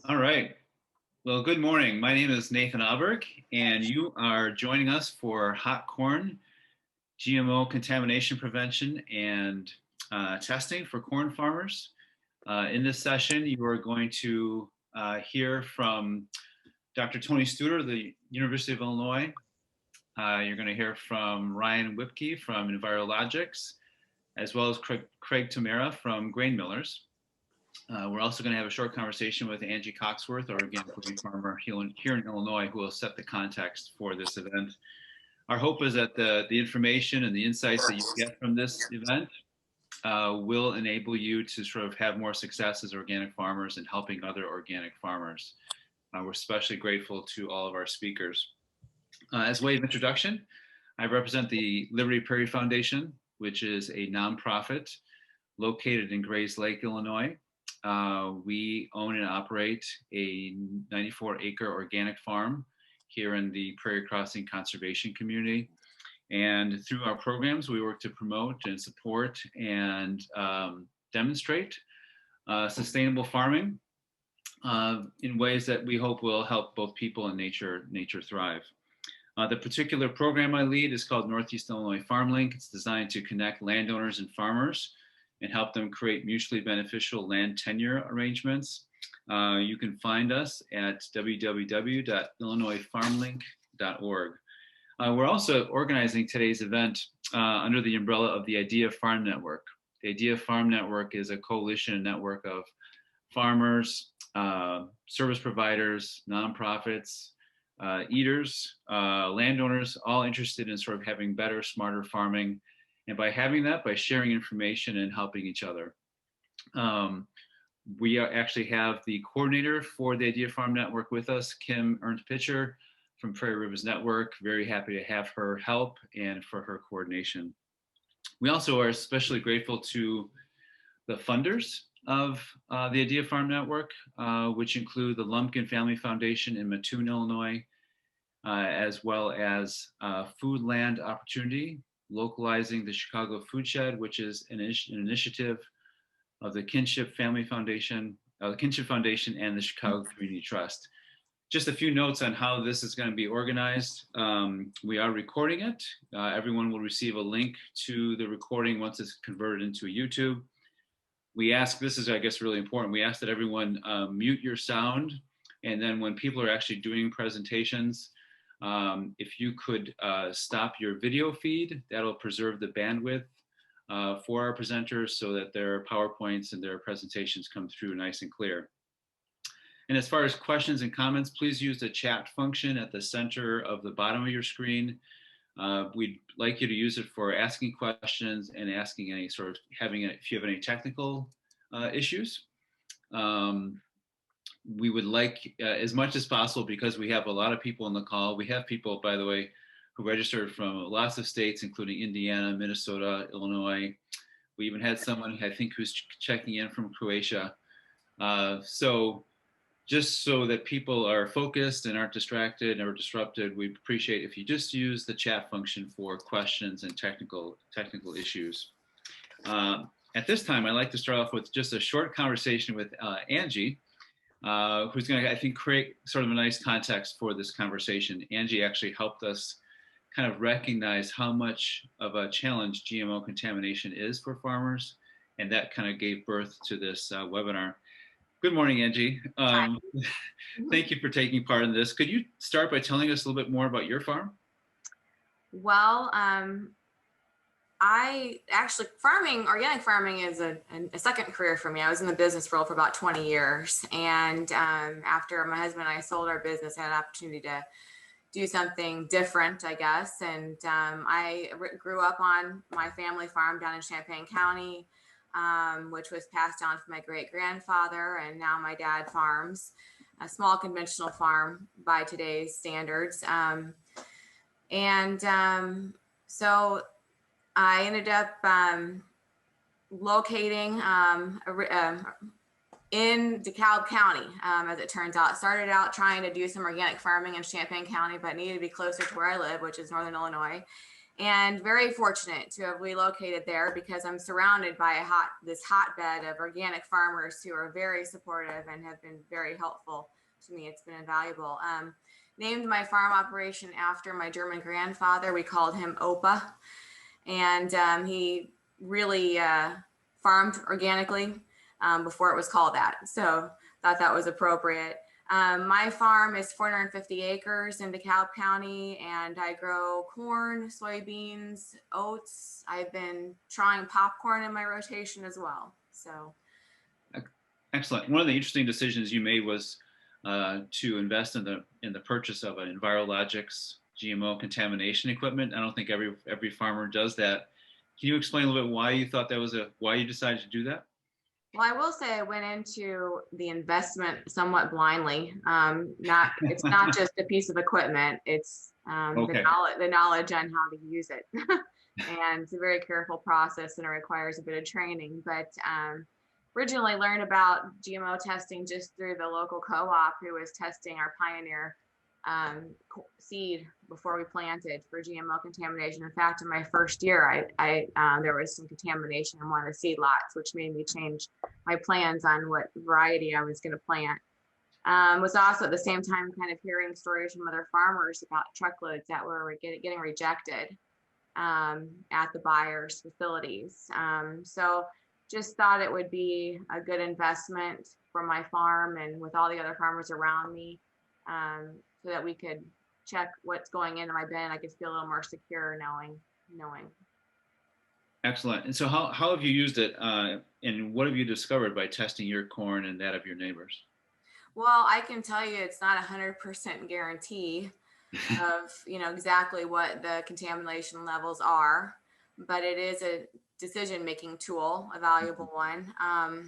All right. Well, good morning. My name is Nathan Auberg, and you are joining us for Hot Corn, GMO Contamination Prevention and Testing for Corn Farmers. In this session, you are going to hear from Dr. Tony Studer, the University of Illinois. You're going to hear from Ryan Whipke from Envirologics, as well as Craig Tamara from Grain Millers. We're also going to have a short conversation with Angie Coxworth, our organic living farmer here in Illinois, who will set the context for this event. Our hope is that the information and the insights that you get from this event will enable you to sort of have more success as organic farmers and helping other organic farmers. We're especially grateful to all of our speakers. As a way of introduction, I represent the Liberty Prairie Foundation, which is a nonprofit located in Grays Lake, Illinois. We own and operate a 94-acre organic farm here in the Prairie Crossing Conservation Community. And through our programs, we work to promote and support and demonstrate sustainable farming in ways that we hope will help both people and nature thrive. The particular program I lead is called Northeast Illinois Farm Link. It's designed to connect landowners and farmers and help them create mutually beneficial land tenure arrangements. You can find us at www.illinoisfarmlink.org. We're also organizing today's event under the umbrella of the Idea Farm Network. The Idea Farm Network is a coalition network of farmers, service providers, nonprofits, eaters, landowners, all interested in sort of having better, smarter farming. And by having that, by sharing information and helping each other. We actually have the coordinator for the Idea Farm Network with us, Kim Ernst-Pitcher from Prairie Rivers Network. Very happy to have her help and for her coordination. We also are especially grateful to the funders of the Idea Farm Network, which include the Lumpkin Family Foundation in Mattoon, Illinois, as well as Food Land Opportunity, localizing the Chicago Food Shed, which is an initiative of the Kinship Family Foundation, the Kinship Foundation and the Chicago Community Trust. Just a few notes on how this is going to be organized. We are recording it. Everyone will receive a link to the recording once it's converted into a YouTube. We ask, this is I guess really important, we ask that everyone mute your sound, and then when people are actually doing presentations, if you could stop your video feed, that'll preserve the bandwidth for our presenters so that their PowerPoints and their presentations come through nice and clear. And as far as questions and comments, please use the chat function at the center of the bottom of your screen. We'd like you to use it for asking questions and asking any sort of if you have any technical issues. We would like as much as possible, because we have a lot of people on the call. We have people, by the way, who registered from lots of states, including Indiana, Minnesota, Illinois. We even had someone, I think, who's checking in from Croatia. So just so that people are focused and aren't distracted or disrupted, we appreciate if you just use the chat function for questions and technical issues. At this time, I'd like to start off with just a short conversation with Angie, who's going to, I think, create sort of a nice context for this conversation. Angie actually helped us kind of recognize how much of a challenge GMO contamination is for farmers, and that kind of gave birth to this webinar. Good morning, Angie. Thank you for taking part in this. Could you start by telling us a little bit more about your farm? Well, organic farming is a second career for me. I was in the business world for about 20 years. And after my husband and I sold our business, I had an opportunity to do something different, I guess. And I grew up on my family farm down in Champaign County, which was passed down from my great-grandfather. And now my dad farms a small conventional farm by today's standards. So I ended up locating in DeKalb County, as it turns out. Started out trying to do some organic farming in Champaign County, but needed to be closer to where I live, which is Northern Illinois. and very fortunate to have relocated there because I'm surrounded by this hotbed of organic farmers who are very supportive and have been very helpful to me. It's been invaluable. Named my farm operation after my German grandfather. We called him Opa, and he really farmed organically before it was called that. So thought that was appropriate. My farm is 450 acres in DeKalb County, and I grow corn, soybeans, oats. I've been trying popcorn in my rotation as well. So, excellent. One of the interesting decisions you made was to invest in the purchase of an Envirologics GMO contamination equipment. I don't think every farmer does that. Can you explain a little bit why you thought why you decided to do that? Well, I will say I went into the investment somewhat blindly. It's not just a piece of equipment; it's Okay. the knowledge on how to use it, and it's a very careful process and it requires a bit of training. But originally learned about GMO testing just through the local co-op who was testing our Pioneer seed before we planted for GMO contamination. In fact, in my first year, there was some contamination in one of the seed lots, which made me change my plans on what variety I was going to plant. Was also at the same time kind of hearing stories from other farmers about truckloads that were getting rejected at the buyers' facilities. So just thought it would be a good investment for my farm and with all the other farmers around me, so that we could check what's going into my bin. I could feel a little more secure knowing. Excellent. And so how have you used it, and what have you discovered by testing your corn and that of your neighbors? Well, I can tell you it's not 100% guarantee of exactly what the contamination levels are, but it is a decision-making tool, a valuable one. I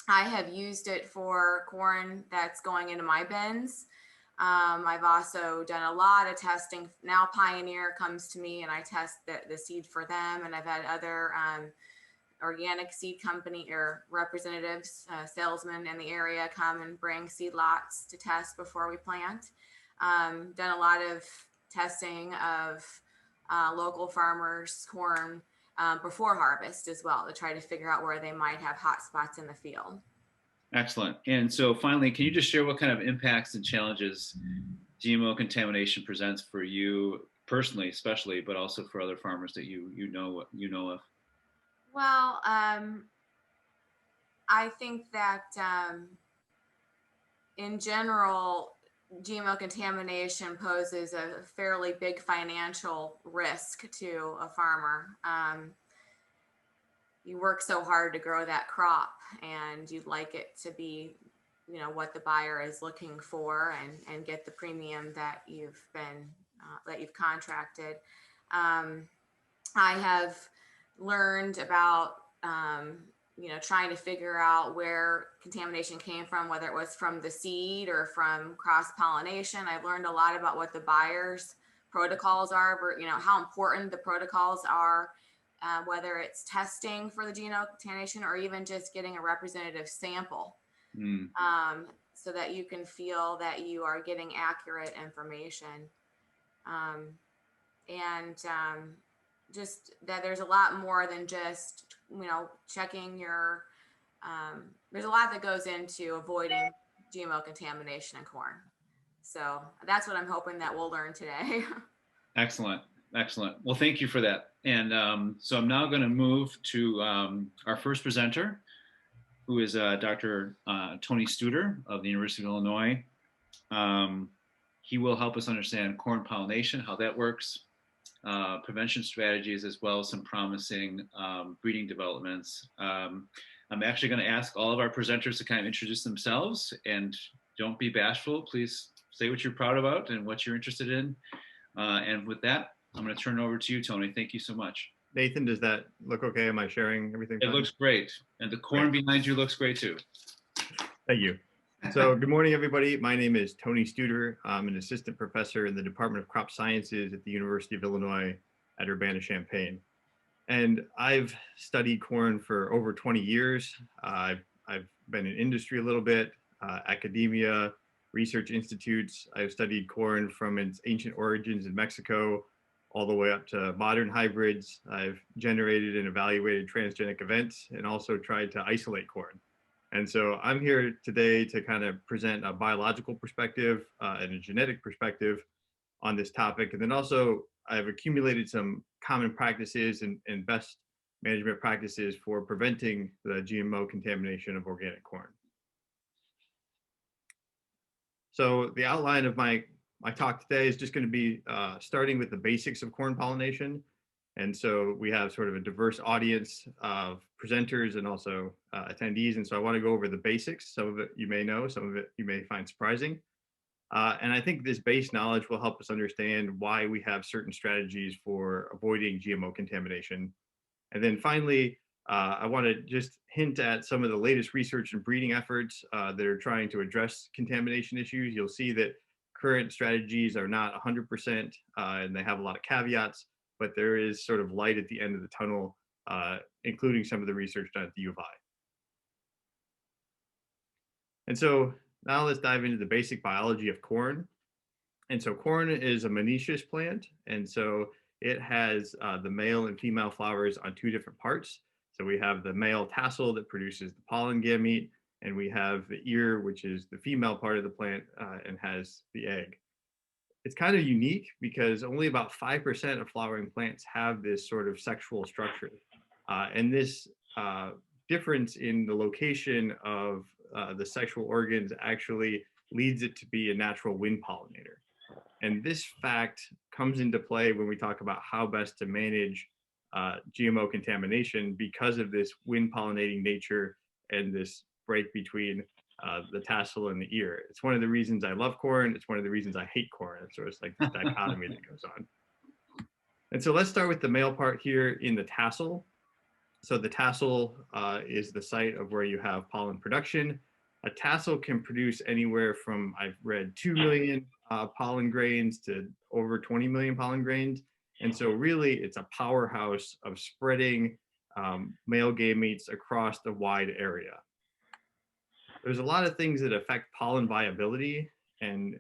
have used it for corn that's going into my bins. I've also done a lot of testing. Now Pioneer comes to me and I test the seed for them. And I've had other organic seed company or representatives, salesmen in the area come and bring seed lots to test before we plant. Done a lot of testing of local farmers' corn before harvest as well to try to figure out where they might have hot spots in the field. Excellent. And so finally, can you just share what kind of impacts and challenges GMO contamination presents for you personally, especially, but also for other farmers that you know of? Well, I think that in general, GMO contamination poses a fairly big financial risk to a farmer. You work so hard to grow that crop and you'd like it to be what the buyer is looking for and get the premium that you've contracted. I have learned about trying to figure out where contamination came from, whether it was from the seed or from cross pollination. I've learned a lot about what the buyer's protocols are, how important the protocols are. Whether it's testing for the GMO contamination or even just getting a representative sample, so that you can feel that you are getting accurate information, and just that there's a lot more than just checking your. There's a lot that goes into avoiding GMO contamination in corn. So that's what I'm hoping that we'll learn today. Excellent. Excellent. Well, thank you for that. And so I'm now going to move to our first presenter, who is Dr. Tony Studer of the University of Illinois. He will help us understand corn pollination, how that works, prevention strategies, as well as some promising breeding developments. I'm actually going to ask all of our presenters to kind of introduce themselves, and don't be bashful. Please say what you're proud about and what you're interested in. And with that, I'm going to turn it over to you, Tony. Thank you so much. Nathan, does that look okay? Am I sharing everything? It looks great. And the corn behind you looks great too. Thank you. So good morning, everybody. My name is Tony Studer. I'm an assistant professor in the Department of Crop Sciences at the University of Illinois at Urbana-Champaign. And I've studied corn for over 20 years. I've been in industry a little bit, academia, research institutes. I've studied corn from its ancient origins in Mexico all the way up to modern hybrids. I've generated and evaluated transgenic events and also tried to isolate corn. And so I'm here today to kind of present a biological perspective and a genetic perspective on this topic. And then also I've accumulated some common practices and best management practices for preventing the GMO contamination of organic corn. So the outline of my talk today is just going to be starting with the basics of corn pollination. And so we have sort of a diverse audience of presenters and also attendees. And so I want to go over the basics. Some of it you may know, some of it you may find surprising. And I think this base knowledge will help us understand why we have certain strategies for avoiding GMO contamination. And then finally, I want to just hint at some of the latest research and breeding efforts that are trying to address contamination issues. You'll see that current strategies are not 100% and they have a lot of caveats, but there is sort of light at the end of the tunnel, including some of the research done at the U of I. And so now let's dive into the basic biology of corn. And so corn is a monoecious plant. And so it has the male and female flowers on two different parts. So we have the male tassel that produces the pollen gamete, and we have the ear, which is the female part of the plant and has the egg. It's kind of unique because only about 5% of flowering plants have this sort of sexual structure. And this difference in the location of the sexual organs actually leads it to be a natural wind pollinator. And this fact comes into play when we talk about how best to manage GMO contamination because of this wind pollinating nature and this break between the tassel and the ear. It's one of the reasons I love corn. It's one of the reasons I hate corn. So it's like this dichotomy that goes on. And so let's start with the male part here in the tassel. So the tassel is the site of where you have pollen production. A tassel can produce anywhere from, I've read, 2 million pollen grains to over 20 million pollen grains. And so really it's a powerhouse of spreading male gametes across the wide area. There's a lot of things that affect pollen viability and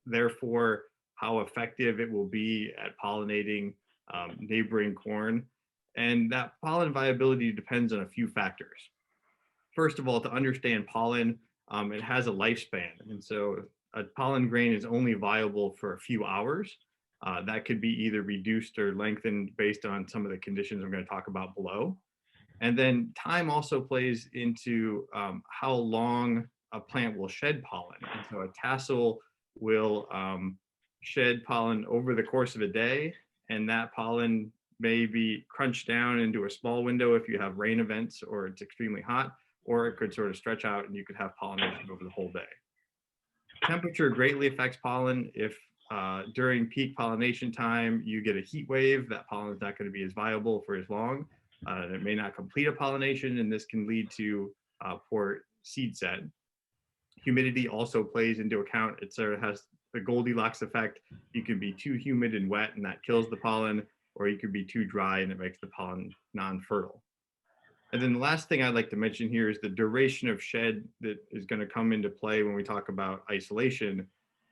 therefore how effective it will be at pollinating neighboring corn. And that pollen viability depends on a few factors. First of all, to understand pollen, it has a lifespan. And so a pollen grain is only viable for a few hours. That could be either reduced or lengthened based on some of the conditions I'm going to talk about below. And then time also plays into how long a plant will shed pollen. And so a tassel will shed pollen over the course of a day, and that pollen may be crunched down into a small window if you have rain events or it's extremely hot, or it could sort of stretch out and you could have pollination over the whole day. Temperature greatly affects pollen. If during peak pollination time you get a heat wave, that pollen is not going to be as viable for as long. It may not complete a pollination, and this can lead to poor seed set. Humidity also plays into account. It sort of has the Goldilocks effect. You can be too humid and wet, and that kills the pollen, or you could be too dry, and it makes the pollen non-fertile. And then the last thing I'd like to mention here is the duration of shed that is going to come into play when we talk about isolation.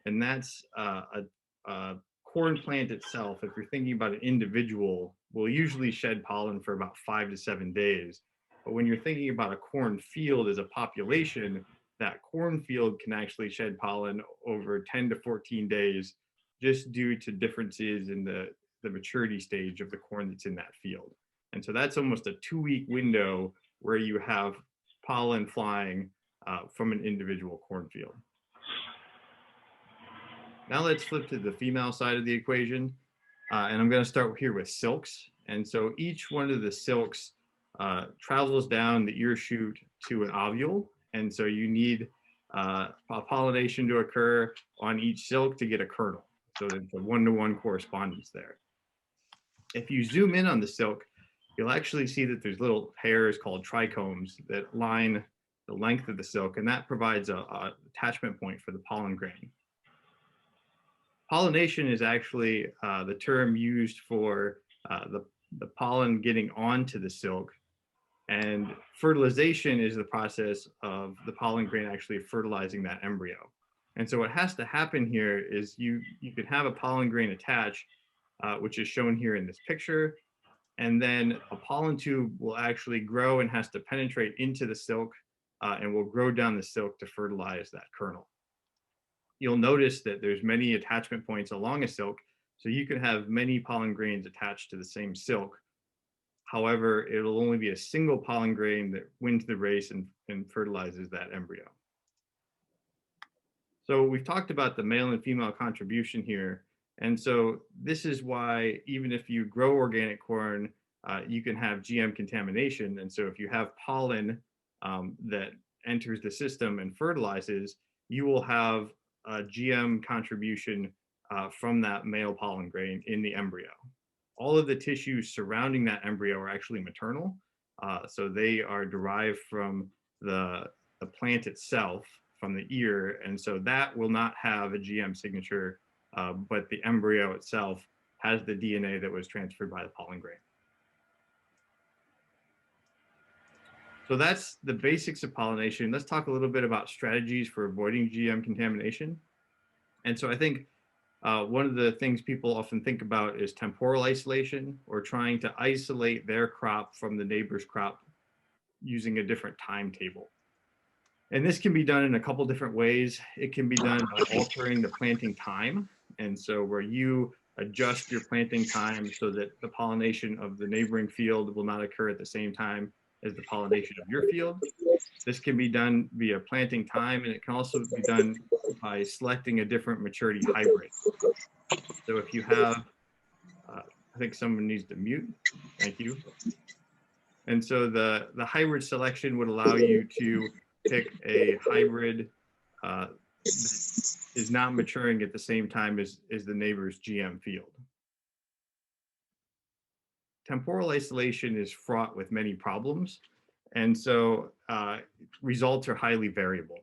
And that's a corn plant itself, if you're thinking about an individual, will usually shed pollen for about 5 to 7 days. But when you're thinking about a corn field as a population, that cornfield can actually shed pollen over 10 to 14 days just due to differences in the maturity stage of the corn that's in that field. And so that's almost a 2-week window where you have pollen flying from an individual cornfield. Now let's flip to the female side of the equation. And I'm going to start here with silks. And so each one of the silks travels down the ear shoot to an ovule. And so you need pollination to occur on each silk to get a kernel. So there's a one-to-one correspondence there. If you zoom in on the silk, you'll actually see that there's little hairs called trichomes that line the length of the silk, and that provides a attachment point for the pollen grain. Pollination is actually the term used for the pollen getting onto the silk, and fertilization is the process of the pollen grain actually fertilizing that embryo. And so what has to happen here is you can have a pollen grain attached, which is shown here in this picture. And then a pollen tube will actually grow and has to penetrate into the silk and will grow down the silk to fertilize that kernel. You'll notice that there's many attachment points along a silk, so you can have many pollen grains attached to the same silk. However, it'll only be a single pollen grain that wins the race and fertilizes that embryo. So we've talked about the male and female contribution here. And so this is why even if you grow organic corn, you can have GM contamination. And so if you have pollen that enters the system and fertilizes, you will have a GM contribution from that male pollen grain in the embryo. All of the tissues surrounding that embryo are actually maternal. So they are derived from the plant itself, from the ear. And so that will not have a GM signature, but the embryo itself has the DNA that was transferred by the pollen grain. So that's the basics of pollination. Let's talk a little bit about strategies for avoiding GM contamination. And so I think one of the things people often think about is temporal isolation, or trying to isolate their crop from the neighbor's crop using a different timetable. And this can be done in a couple different ways. It can be done by altering the planting time. And so where you adjust your planting time so that the pollination of the neighboring field will not occur at the same time as the pollination of your field. This can be done via planting time, and it can also be done by selecting a different maturity hybrid. So if you have, I think someone needs to mute, thank you. And so the hybrid selection would allow you to pick a hybrid that is not maturing at the same time as the neighbor's GM field. Temporal isolation is fraught with many problems, and so results are highly variable.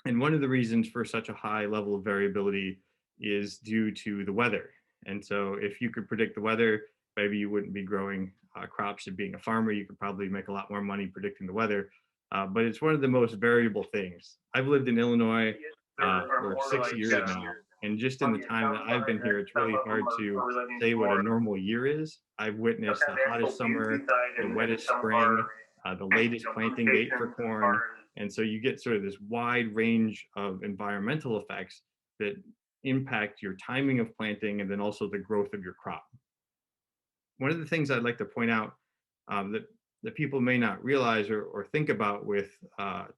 And one of the reasons for such a high level of variability is due to the weather. And so if you could predict the weather, maybe you wouldn't be growing crops and being a farmer. You could probably make a lot more money predicting the weather. But it's one of the most variable things. I've lived in Illinois for 6 years now. And just in the time that I've been here, it's really hard to say what a normal year is. I've witnessed the hottest summer, the wettest spring, the latest planting date for corn. And so you get sort of this wide range of environmental effects that impact your timing of planting and then also the growth of your crop. One of the things I'd like to point out that people may not realize or think about with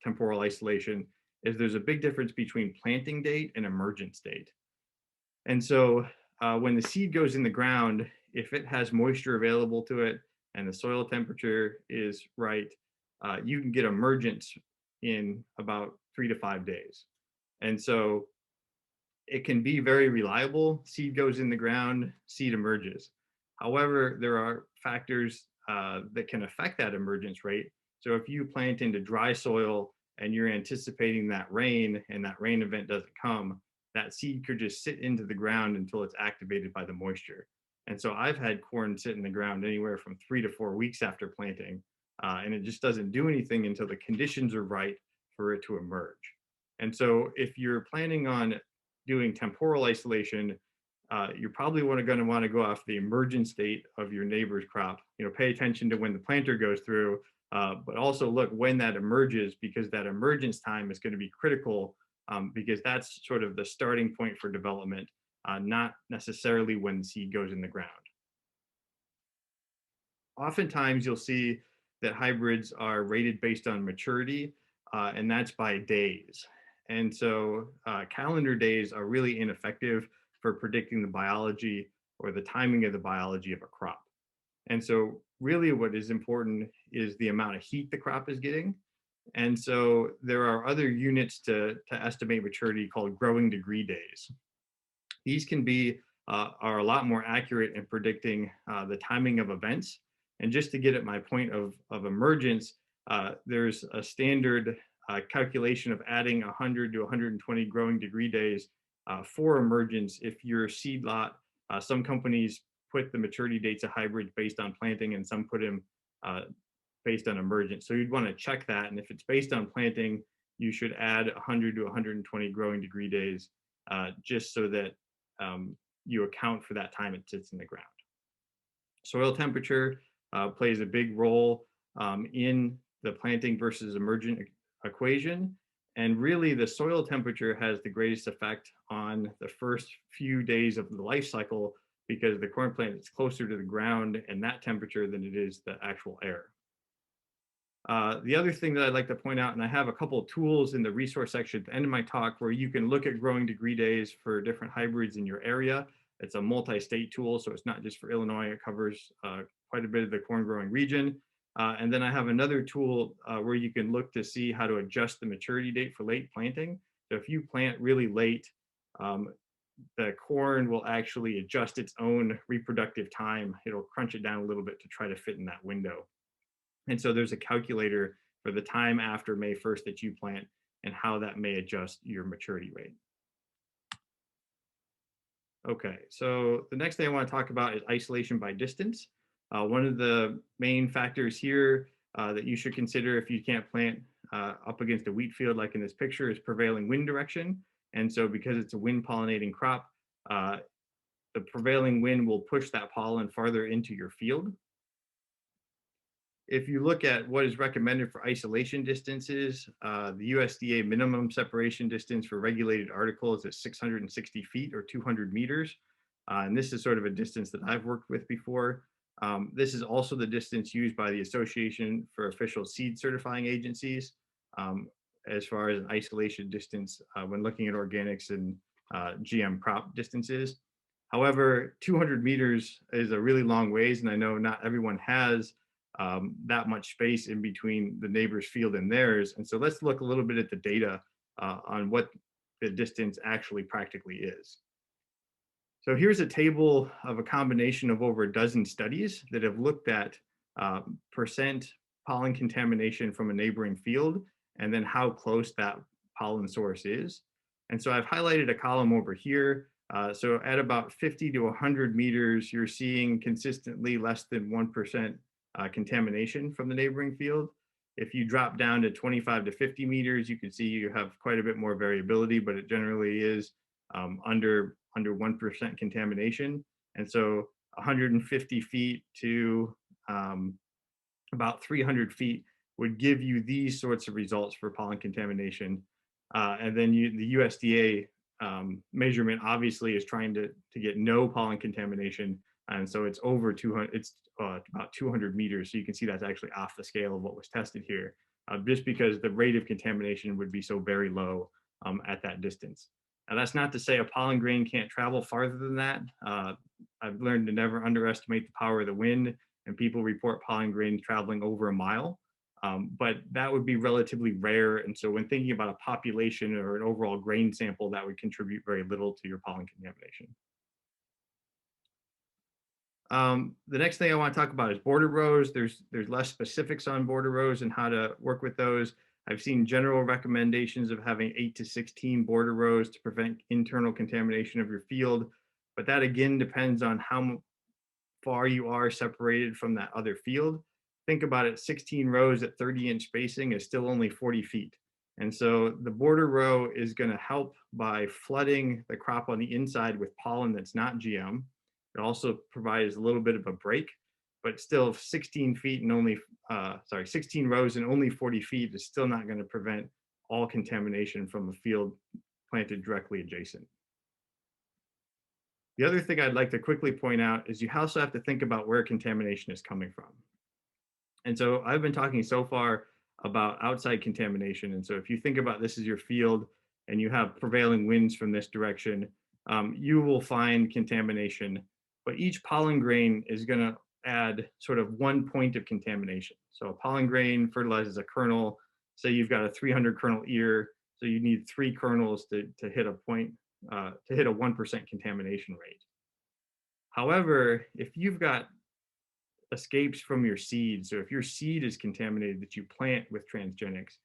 temporal isolation is there's a big difference between planting date and emergence date. And so when the seed goes in the ground, if it has moisture available to it and the soil temperature is right, you can get emergence in about 3 to 5 days. And so it can be very reliable. Seed goes in the ground, seed emerges. However, there are factors that can affect that emergence rate. So if you plant into dry soil and you're anticipating that rain and that rain event doesn't come, that seed could just sit into the ground until it's activated by the moisture. And so I've had corn sit in the ground anywhere from 3 to 4 weeks after planting, and it just doesn't do anything until the conditions are right for it to emerge. And so if you're planning on doing temporal isolation, you're probably going to want to go off the emergence date of your neighbor's crop. Pay attention to when the planter goes through, but also look when that emerges, because that emergence time is going to be critical, because that's sort of the starting point for development, not necessarily when the seed goes in the ground. Oftentimes you'll see that hybrids are rated based on maturity, and that's by days. And so calendar days are really ineffective for predicting the biology or the timing of the biology of a crop. And so really what is important is the amount of heat the crop is getting. And so there are other units to estimate maturity called growing degree days. These can be, are a lot more accurate in predicting the timing of events. And just to get at my point of emergence, there's a standard calculation of adding 100 to 120 growing degree days for emergence if your seed lot. Some companies put the maturity dates of hybrids based on planting, and some put them based on emergence. So you'd want to check that, and if it's based on planting, you should add 100 to 120 growing degree days, just so that you account for that time it sits in the ground. Soil temperature plays a big role in the planting versus emergent equation. And really, the soil temperature has the greatest effect on the first few days of the life cycle because the corn plant is closer to the ground and that temperature than it is the actual air. The other thing that I'd like to point out, and I have a couple of tools in the resource section at the end of my talk where you can look at growing degree days for different hybrids in your area. It's a multi-state tool, so it's not just for Illinois. It covers quite a bit of the corn growing region. And then I have another tool where you can look to see how to adjust the maturity date for late planting. So if you plant really late, the corn will actually adjust its own reproductive time. It'll crunch it down a little bit to try to fit in that window. And so there's a calculator for the time after May 1st that you plant and how that may adjust your maturity rate. Okay, so the next thing I want to talk about is isolation by distance. One of the main factors here that you should consider if you can't plant up against a wheat field like in this picture is prevailing wind direction. And so because it's a wind pollinating crop, the prevailing wind will push that pollen farther into your field. If you look at what is recommended for isolation distances, the USDA minimum separation distance for regulated articles is 660 feet or 200 meters. And this is sort of a distance that I've worked with before. This is also the distance used by the Association for Official Seed Certifying Agencies as far as an isolation distance when looking at organics and GM crop distances. However, 200 meters is a really long ways, and I know not everyone has that much space in between the neighbor's field and theirs. And so let's look a little bit at the data on what the distance actually practically is. So here's a table of a combination of over a dozen studies that have looked at percent pollen contamination from a neighboring field and then how close that pollen source is. And so I've highlighted a column over here. So at about 50 to 100 meters, you're seeing consistently less than 1% contamination from the neighboring field. If you drop down to 25 to 50 meters, you can see you have quite a bit more variability, but it generally is under 1% contamination. And so 150 feet to about 300 feet would give you these sorts of results for pollen contamination. And then the USDA measurement obviously is trying to get no pollen contamination. And so it's over 200, it's about 200 meters. So you can see that's actually off the scale of what was tested here, just because the rate of contamination would be so very low at that distance. Now, that's not to say a pollen grain can't travel farther than that. I've learned to never underestimate the power of the wind, and people report pollen grains traveling over a mile. But that would be relatively rare. And so when thinking about a population or an overall grain sample, that would contribute very little to your pollen contamination. The next thing I want to talk about is border rows. There's less specifics on border rows and how to work with those. I've seen general recommendations of having 8 to 16 border rows to prevent internal contamination of your field. But that again depends on how far you are separated from that other field. Think about it, 16 rows at 30-inch spacing is still only 40 feet. And so the border row is going to help by flooding the crop on the inside with pollen that's not GM. It also provides a little bit of a break, but still 16 feet and only, 16 rows and only 40 feet is still not going to prevent all contamination from a field planted directly adjacent. The other thing I'd like to quickly point out is you also have to think about where contamination is coming from. And so I've been talking so far about outside contamination. And so if you think about this as your field and you have prevailing winds from this direction, you will find contamination, but each pollen grain is going to add sort of 1 point of contamination. So a pollen grain fertilizes a kernel. Say you've got a 300 kernel ear, so you need 3 kernels to hit a point, to hit a 1% contamination rate. However, if you've got escapes from your seed, so if your seed is contaminated that you plant with transgenics,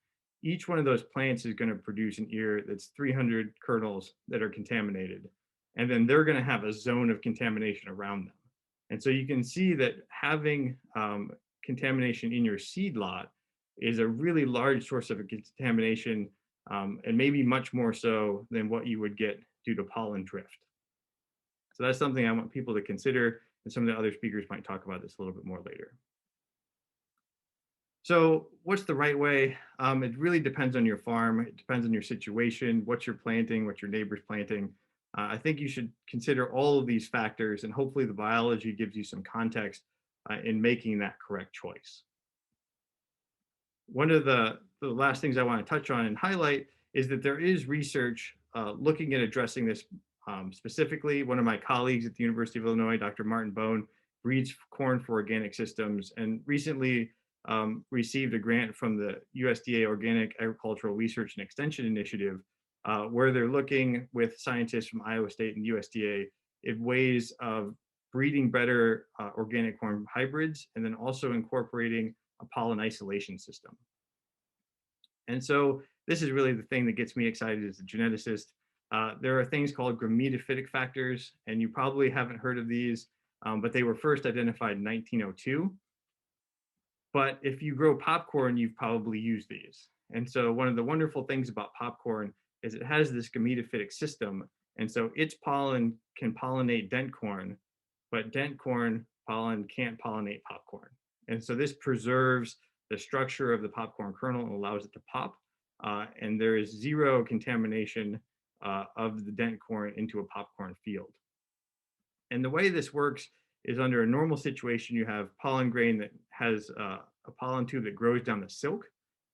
each one of those plants is going to produce an ear that's 300 kernels that are contaminated. And then they're going to have a zone of contamination around them. And so you can see that having contamination in your seed lot is a really large source of contamination, and maybe much more so than what you would get due to pollen drift. So that's something I want people to consider, and some of the other speakers might talk about this a little bit more later. So what's the right way? It really depends on your farm. It depends on your situation, what you're planting, what your neighbor's planting. I think you should consider all of these factors, and hopefully the biology gives you some context in making that correct choice. One of the last things I want to touch on and highlight is that there is research looking at addressing this specifically. One of my colleagues at the University of Illinois, Dr. Martin Bone, breeds corn for organic systems, and recently received a grant from the USDA Organic Agricultural Research and Extension Initiative, where they're looking with scientists from Iowa State and USDA in ways of breeding better organic corn hybrids, and then also incorporating a pollen isolation system. And so this is really the thing that gets me excited as a geneticist. There are things called gametophyte factors, and you probably haven't heard of these, but they were first identified in 1902. But if you grow popcorn, you've probably used these. And so one of the wonderful things about popcorn is it has this gametophytic system. And so its pollen can pollinate dent corn, but dent corn pollen can't pollinate popcorn. And so this preserves the structure of the popcorn kernel and allows it to pop. And there is zero contamination of the dent corn into a popcorn field. And the way this works is under a normal situation, you have pollen grain that has a pollen tube that grows down the silk.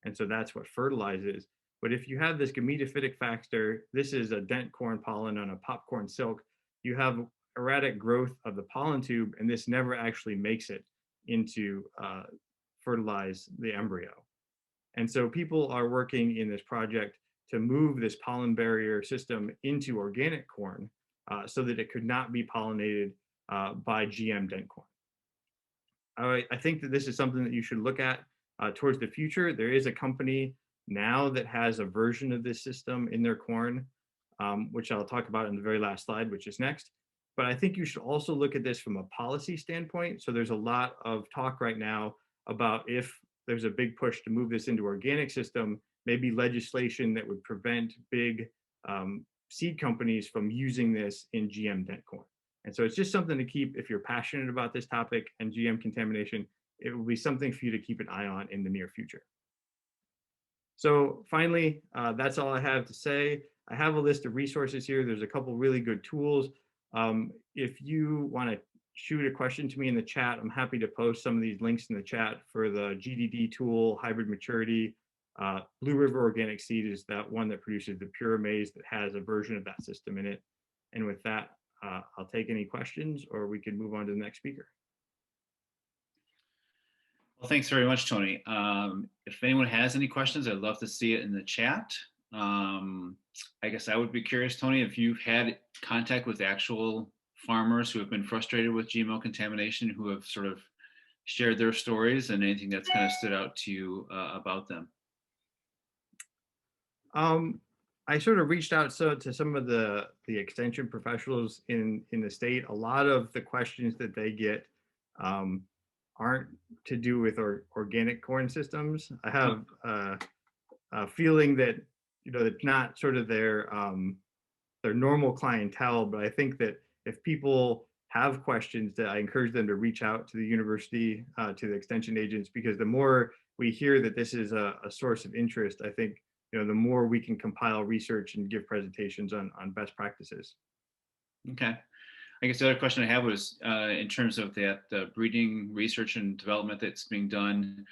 And so that's what fertilizes. But if you have this gametophytic factor, this is a dent corn pollen on a popcorn silk, you have erratic growth of the pollen tube, and this never actually makes it into fertilize the embryo. And so people are working in this project to move this pollen barrier system into organic corn so that it could not be pollinated by GM dent corn. I think that this is something that you should look at towards the future. There is a company now that has a version of this system in their corn, which I'll talk about in the very last slide, which is next. But I think you should also look at this from a policy standpoint. So there's a lot of talk right now about if there's a big push to move this into organic system, maybe legislation that would prevent big seed companies from using this in GM dent corn. And so it's just something to keep, if you're passionate about this topic and GM contamination, it will be something for you to keep an eye on in the near future. So finally, that's all I have to say. I have a list of resources here. There's a couple really good tools. If you want to shoot a question to me in the chat, I'm happy to post some of these links in the chat for the GDD tool, hybrid maturity. Blue River Organic Seed is that one that produces the pure maize that has a version of that system in it. And with that, I'll take any questions, or we can move on to the next speaker. Well, thanks very much, Tony. If anyone has any questions, I'd love to see it in the chat. I guess I would be curious, Tony, if you've had contact with actual farmers who have been frustrated with GMO contamination, who have sort of shared their stories, and anything that's kind of stood out to you about them. I sort of reached out to some of the extension professionals in the state. A lot of the questions that they get aren't to do with organic corn systems. I have a feeling that it's not sort of their normal clientele, but I think that if people have questions, that I encourage them to reach out to the university, to the extension agents, because the more we hear that this is a source of interest, I think the more we can compile research and give presentations on best practices. Okay. I guess the other question I have was in terms of that breeding research and development that's being done,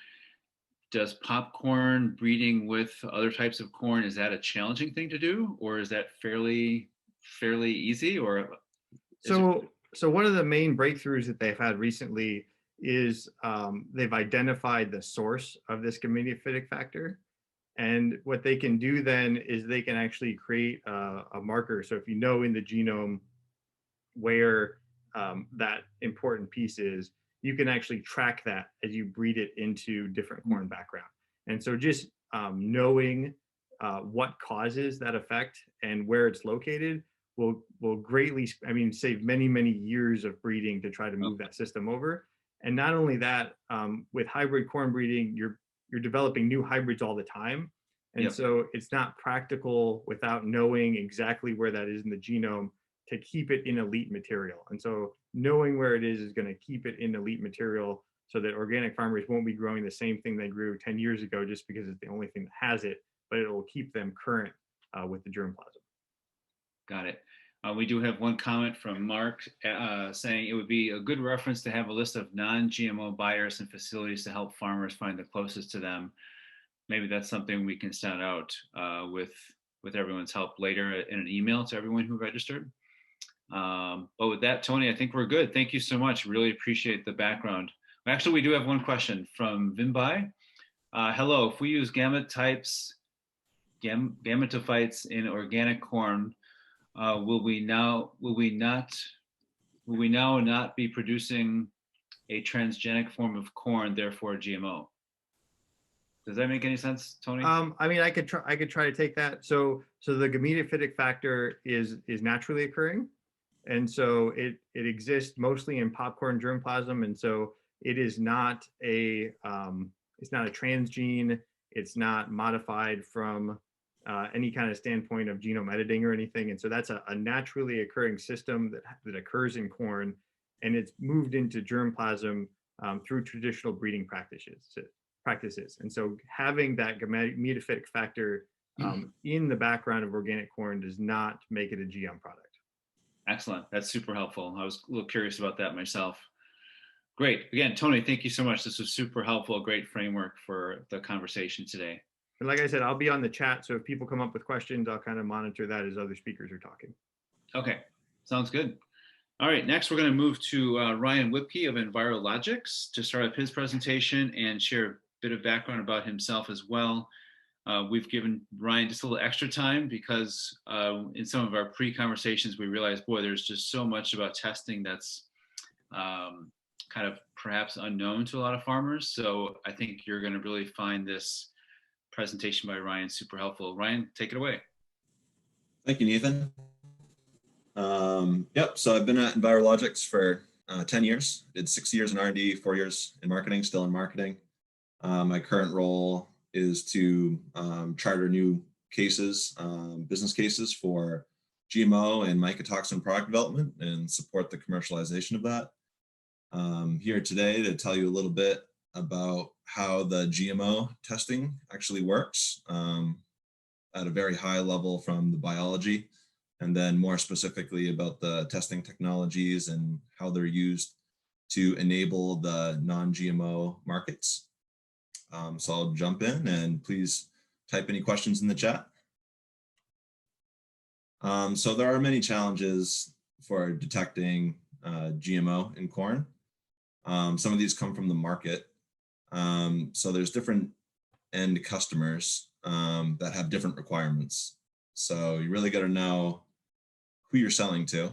does popcorn breeding with other types of corn, is that a challenging thing to do, or is that fairly easy? Or so one of the main breakthroughs that they've had recently is they've identified the source of this gametophytic factor. And what they can do then is they can actually create a marker. So if you know in the genome where that important piece is, you can actually track that as you breed it into different corn background. And so just knowing what causes that effect and where it's located will greatly, save many years of breeding to try to move that system over. And not only that, with hybrid corn breeding, you're developing new hybrids all the time. And so it's not practical without knowing exactly where that is in the genome to keep it in elite material. And so knowing where it is going to keep it in elite material so that organic farmers won't be growing the same thing they grew 10 years ago just because it's the only thing that has it, but it will keep them current with the germplasm. Got it. We do have one comment from Mark saying it would be a good reference to have a list of non-GMO buyers and facilities to help farmers find the closest to them. Maybe that's something we can send out with everyone's help later in an email to everyone who registered. But with that, Tony, I think we're good. Thank you so much. Really appreciate the background. Actually, we do have one question from Vinbai. Hello, if we use gametophytes in organic corn, will we now not be producing a transgenic form of corn, therefore GMO? Does that make any sense, Tony? I mean, I could try to take that. So the gametophyte factor is naturally occurring, and so it exists mostly in popcorn germplasm, and so it is not a transgene. It's not modified from any kind of standpoint of genome editing or anything, and so that's a naturally occurring system that occurs in corn, and it's moved into germplasm through traditional breeding practices. And so having that gametophyte factor in the background of organic corn does not make it a GM product. Excellent. That's super helpful. I was a little curious about that myself. Great. Again, Tony, thank you so much. This was super helpful. Great framework for the conversation today. And like I said, I'll be on the chat. So if people come up with questions, I'll kind of monitor that as other speakers are talking. Okay. Sounds good. All right. Next, we're going to move to Ryan Whipke of EnviroLogics to start up his presentation and share a bit of background about himself as well. We've given Ryan just a little extra time because in some of our pre-conversations, we realized, boy, there's just so much about testing that's kind of perhaps unknown to a lot of farmers. So I think you're going to really find this presentation by Ryan super helpful. Ryan, take it away. Thank you, Nathan. Yep, so I've been at EnviroLogics for 10 years. Did 6 years in R&D, 4 years in marketing, still in marketing. My current role is to charter new cases, business cases for GMO and mycotoxin product development and support the commercialization of that. Here today to tell you a little bit about how the GMO testing actually works at a very high level from the biology, and then more specifically about the testing technologies and how they're used to enable the non-GMO markets. So I'll jump in and please type any questions in the chat. So there are many challenges for detecting GMO in corn. Some of these come from the market. So there's different end customers that have different requirements. So you really got to know who you're selling to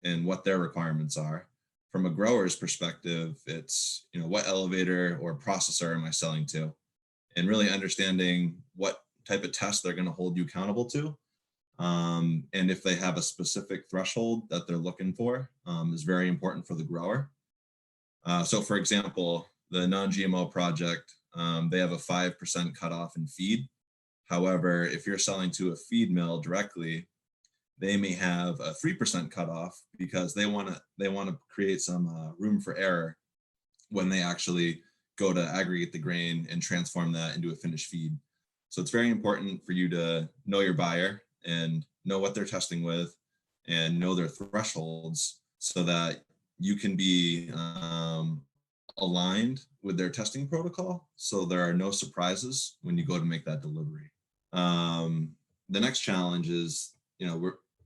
and what their requirements are. From a grower's perspective, it's, what elevator or processor am I selling to? And really understanding what type of test they're going to hold you accountable to. And if they have a specific threshold that they're looking for is very important for the grower. So for example, the non-GMO project, they have a 5% cutoff in feed. However, if you're selling to a feed mill directly, they may have a 3% cutoff because they want to create some room for error when they actually go to aggregate the grain and transform that into a finished feed. So it's very important for you to know your buyer and know what they're testing with and know their thresholds so that you can be aligned with their testing protocol so there are no surprises when you go to make that delivery. The next challenge is,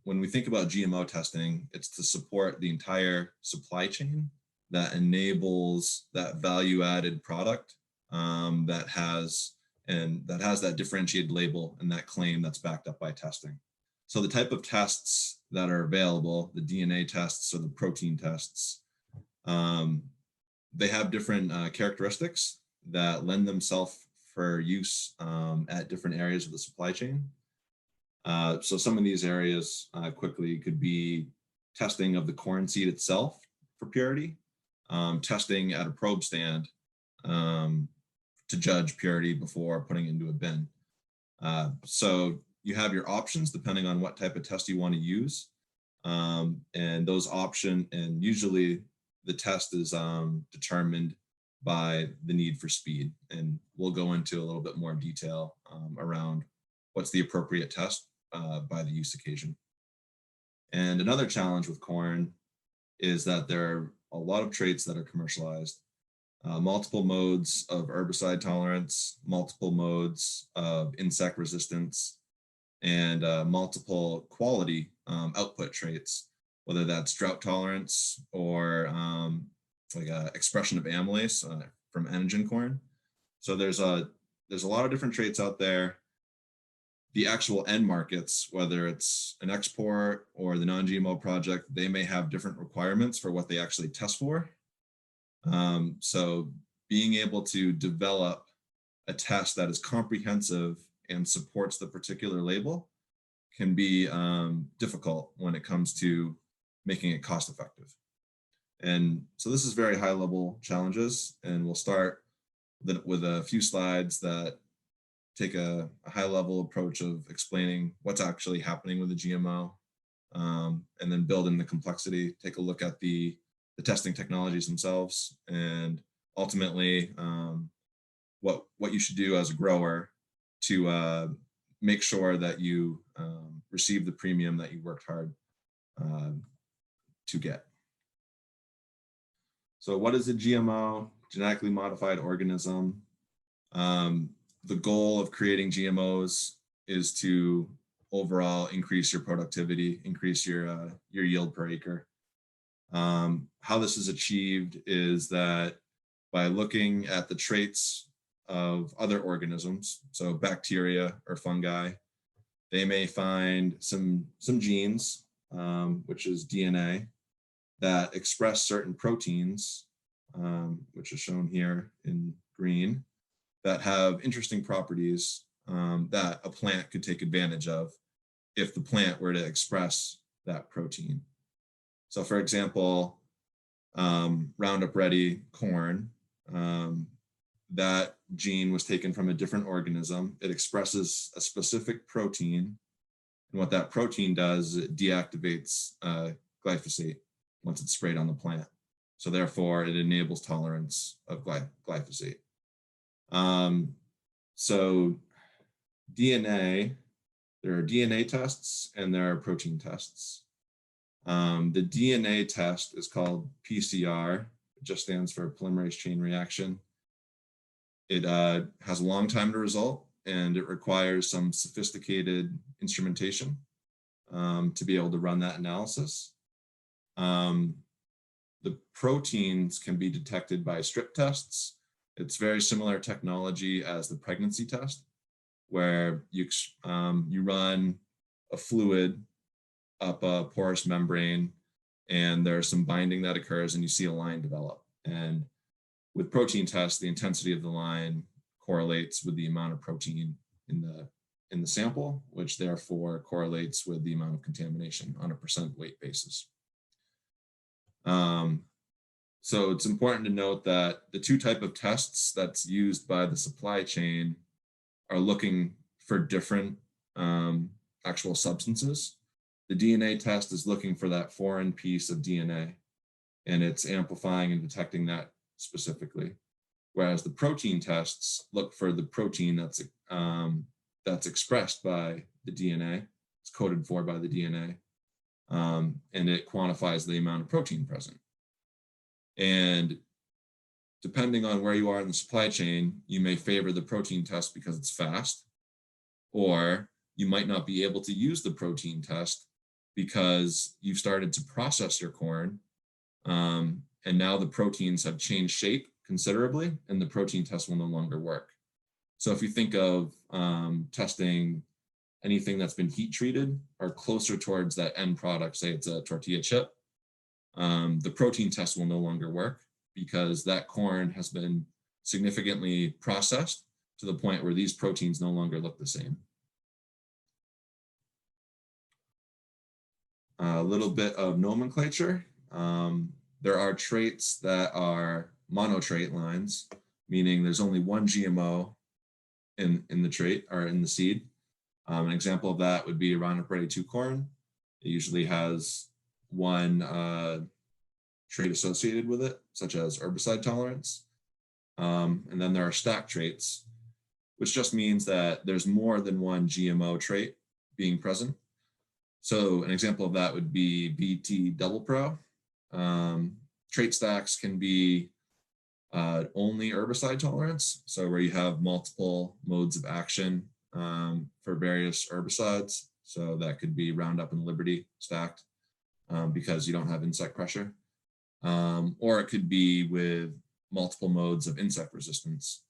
when we think about GMO testing, it's to support the entire supply chain that enables that value-added product that has that differentiated label and that claim that's backed up by testing. So the type of tests that are available, the DNA tests or the protein tests, they have different characteristics that lend themselves for use at different areas of the supply chain. So some of these areas quickly could be testing of the corn seed itself for purity, testing at a probe stand to judge purity before putting it into a bin. So you have your options depending on what type of test you want to use. And those and usually the test is determined by the need for speed. And we'll go into a little bit more detail around what's the appropriate test by the use occasion. And another challenge with corn is that there are a lot of traits that are commercialized, multiple modes of herbicide tolerance, multiple modes of insect resistance, and multiple quality output traits, whether that's drought tolerance or like expression of amylase from anagen corn. So there's a lot of different traits out there. The actual end markets, whether it's an export or the non-GMO project, they may have different requirements for what they actually test for. So being able to develop a test that is comprehensive and supports the particular label can be difficult when it comes to making it cost effective. And so this is very high level challenges, and we'll start with a few slides that take a high level approach of explaining what's actually happening with the GMO, and then build in the complexity, take a look at the testing technologies themselves, and ultimately what you should do as a grower to make sure that you receive the premium that you worked hard to get. So what is a GMO, genetically modified organism? The goal of creating GMOs is to overall increase your productivity, increase your yield per acre. How this is achieved is that by looking at the traits of other organisms, so bacteria or fungi, they may find some genes, which is DNA, that express certain proteins, which is shown here in green, that have interesting properties that a plant could take advantage of if the plant were to express that protein. So for example, Roundup Ready corn, that gene was taken from a different organism. It expresses a specific protein, and what that protein does is it deactivates glyphosate once it's sprayed on the plant. So therefore, it enables tolerance of glyphosate. So DNA, there are DNA tests and there are protein tests. The DNA test is called PCR. It just stands for polymerase chain reaction. It has a long time to result, and it requires some sophisticated instrumentation to be able to run that analysis. The proteins can be detected by strip tests. It's very similar technology as the pregnancy test, where you run a fluid up a porous membrane, and there's some binding that occurs, and you see a line develop. And with protein tests, the intensity of the line correlates with the amount of protein in the sample, which therefore correlates with the amount of contamination on a percent weight basis. So it's important to note that the two types of tests that's used by the supply chain are looking for different actual substances. The DNA test is looking for that foreign piece of DNA, and it's amplifying and detecting that specifically. Whereas the protein tests look for the protein that's expressed by the DNA, it's coded for by the DNA, and it quantifies the amount of protein present. And depending on where you are in the supply chain, you may favor the protein test because it's fast, or you might not be able to use the protein test because you've started to process your corn, and now the proteins have changed shape considerably, and the protein test will no longer work. So if you think of testing anything that's been heat treated or closer towards that end product, say it's a tortilla chip, the protein test will no longer work because that corn has been significantly processed to the point where these proteins no longer look the same. A little bit of nomenclature. There are traits that are monotrait lines, meaning there's only one GMO in the trait or in the seed. An example of that would be Roundup Ready 2 corn. It usually has one trait associated with it, such as herbicide tolerance. And then there are stack traits, which just means that there's more than one GMO trait being present. So an example of that would be BT Double Pro. Trait stacks can be only herbicide tolerance, so where you have multiple modes of action for various herbicides. So that could be Roundup and Liberty stacked because you don't have insect pressure. Or it could be with multiple modes of insect resistance.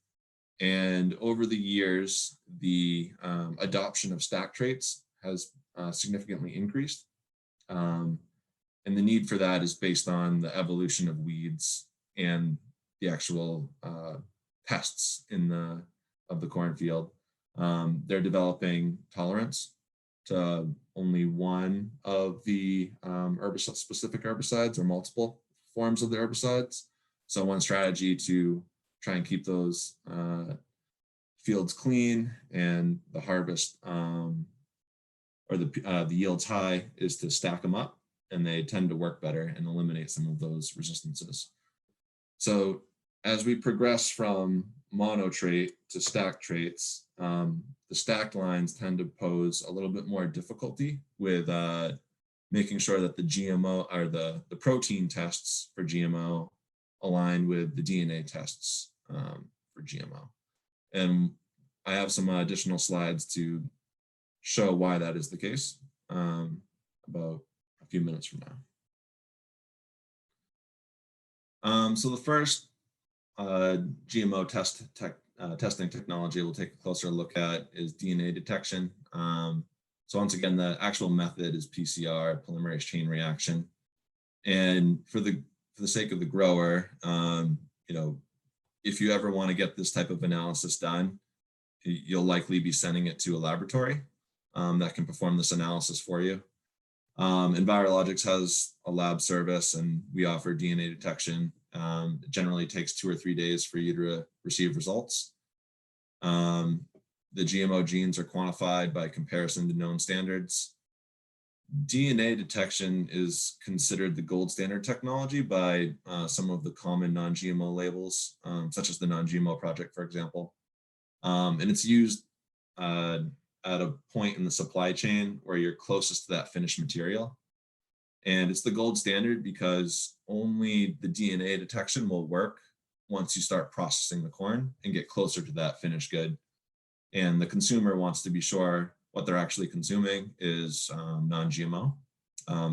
And over the years, the adoption of stack traits has significantly increased. And the need for that is based on the evolution of weeds and the actual pests of the cornfield. They're developing tolerance to only one of the specific herbicides or multiple forms of the herbicides. So one strategy to try and keep those fields clean and the harvest or the yields high is to stack them up, and they tend to work better and eliminate some of those resistances. So as we progress from mono trait to stack traits, the stacked lines tend to pose a little bit more difficulty with making sure that the GMO or the protein tests for GMO align with the DNA tests for GMO. And I have some additional slides to show why that is the case about a few minutes from now. So the first GMO testing technology we'll take a closer look at is DNA detection. So once again, the actual method is PCR, polymerase chain reaction. And for the sake of the grower, if you ever want to get this type of analysis done, you'll likely be sending it to a laboratory that can perform this analysis for you. And Virologics has a lab service, and we offer DNA detection. It generally takes 2 or 3 days for you to receive results. The GMO genes are quantified by comparison to known standards. DNA detection is considered the gold standard technology by some of the common non-GMO labels, such as the Non-GMO Project, for example. And it's used at a point in the supply chain where you're closest to that finished material. And it's the gold standard because only the DNA detection will work once you start processing the corn and get closer to that finished good. And the consumer wants to be sure what they're actually consuming is non-GMO.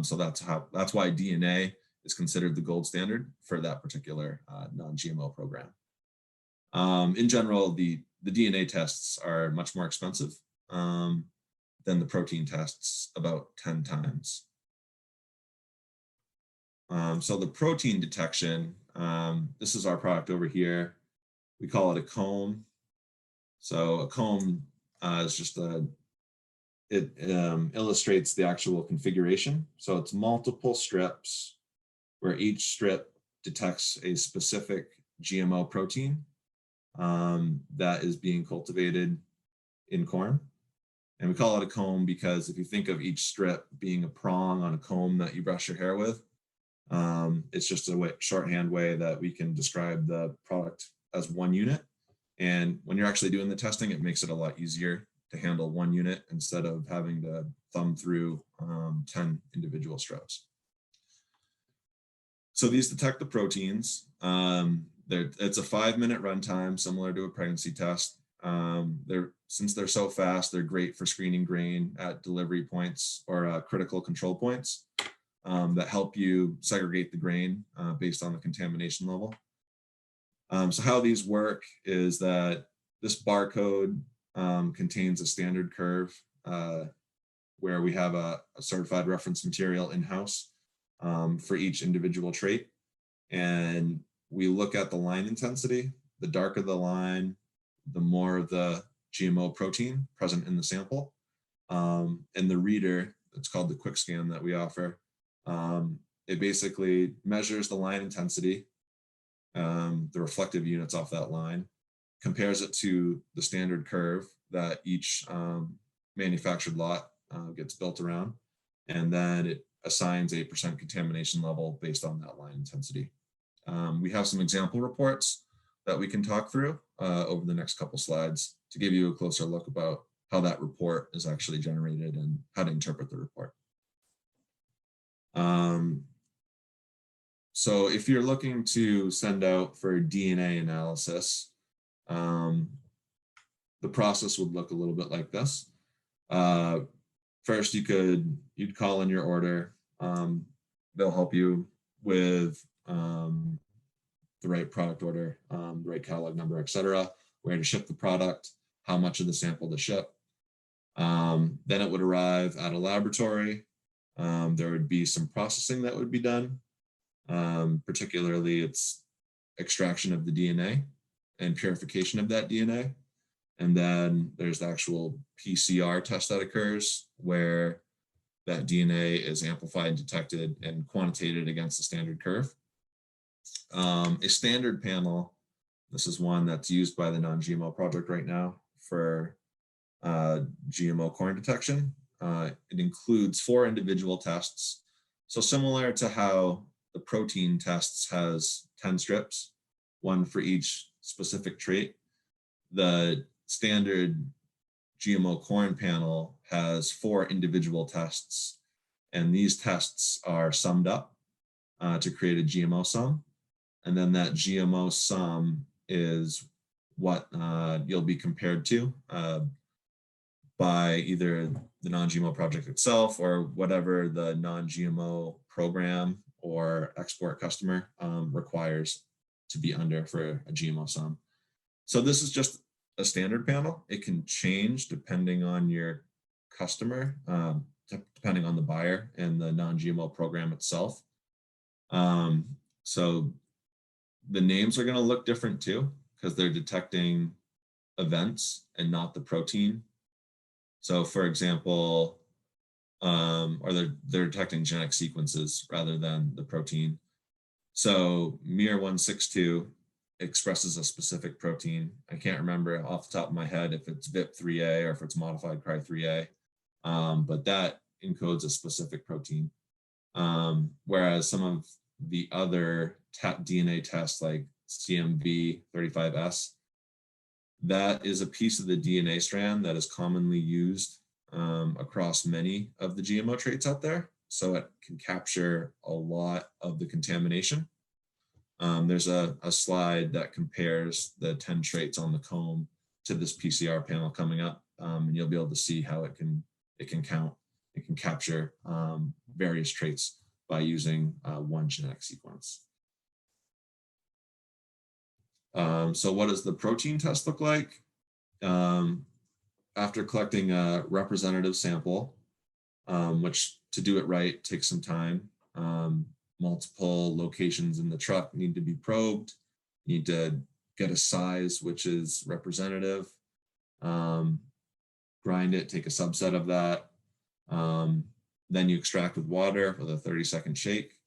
So that's why DNA is considered the gold standard for that particular non-GMO program. In general, the DNA tests are much more expensive than the protein tests, about 10 times. So the protein detection, this is our product over here. We call it a comb. So a comb is just it illustrates the actual configuration. So it's multiple strips where each strip detects a specific GMO protein that is being cultivated in corn. And we call it a comb because if you think of each strip being a prong on a comb that you brush your hair with, it's just a shorthand way that we can describe the product as one unit. And when you're actually doing the testing, it makes it a lot easier to handle one unit instead of having to thumb through 10 individual strips. So these detect the proteins. It's a 5-minute runtime, similar to a pregnancy test. Since they're so fast, they're great for screening grain at delivery points or critical control points that help you segregate the grain based on the contamination level. So how these work is that this barcode contains a standard curve where we have a certified reference material in-house for each individual trait. And we look at the line intensity. The darker the line, the more of the GMO protein present in the sample. And the reader, it's called the quick scan that we offer. It basically measures the line intensity, the reflective units off that line, compares it to the standard curve that each manufactured lot gets built around. And then it assigns a % contamination level based on that line intensity. We have some example reports that we can talk through over the next couple slides to give you a closer look about how that report is actually generated and how to interpret the report. So if you're looking to send out for DNA analysis, the process would look a little bit like this. First, you'd call in your order. They'll help you with the right product order, the right catalog number, etc., where to ship the product, how much of the sample to ship. Then it would arrive at a laboratory. There would be some processing that would be done. Particularly, it's extraction of the DNA and purification of that DNA. And then there's the actual PCR test that occurs where that DNA is amplified, detected, and quantitated against the standard curve. A standard panel, this is one that's used by the non-GMO project right now for GMO corn detection. It includes 4 individual tests. So similar to how the protein tests has 10 strips, 1 for each specific trait, the standard GMO corn panel has 4 individual tests, and these tests are summed up to create a GMO sum. And then that GMO sum is what you'll be compared to by either the non-GMO project itself or whatever the non-GMO program or export customer requires to be under for a GMO sum. So this is just a standard panel. It can change depending on your customer, depending on the buyer and the non-GMO program itself. So the names are going to look different too, because they're detecting events and not the protein. So for example, or they're detecting genetic sequences rather than the protein. So MIR162 expresses a specific protein. I can't remember off the top of my head if it's VIP3A or if it's modified Cry3A, but that encodes a specific protein. Whereas some of the other DNA tests like CMV35S, that is a piece of the DNA strand that is commonly used across many of the GMO traits out there. So it can capture a lot of the contamination. There's a slide that compares the 10 traits on the comb to this PCR panel coming up, and you'll be able to see how it can capture various traits by using one genetic sequence. So what does the protein test look like? After collecting a representative sample, which to do it right takes some time, multiple locations in the truck need to be probed. You need to get a size which is representative, grind it, take a subset of that. Then you extract with water with a 30-second shake,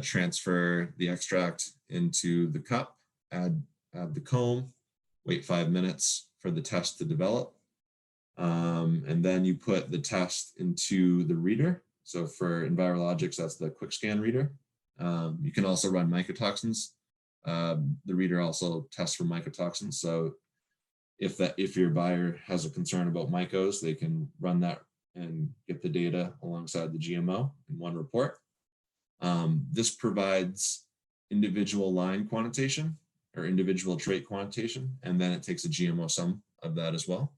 transfer the extract into the cup, add the comb, wait 5 minutes for the test to develop. And then you put the test into the reader. So for Envirologics, that's the quick scan reader. You can also run mycotoxins. The reader also tests for mycotoxins. So if your buyer has a concern about mycos, they can run that and get the data alongside the GMO in one report. This provides individual line quantitation or individual trait quantitation, and then it takes a GMO sum of that as well.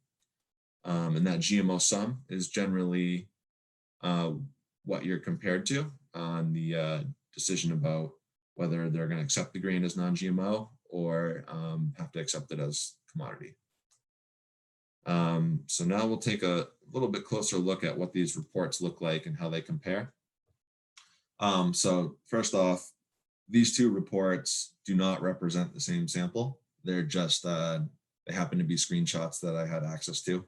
And that GMO sum is generally what you're compared to on the decision about whether they're going to accept the grain as non-GMO or have to accept it as commodity. So now we'll take a little bit closer look at what these reports look like and how they compare. So first off, these 2 reports do not represent the same sample. They're just, they happen to be screenshots that I had access to.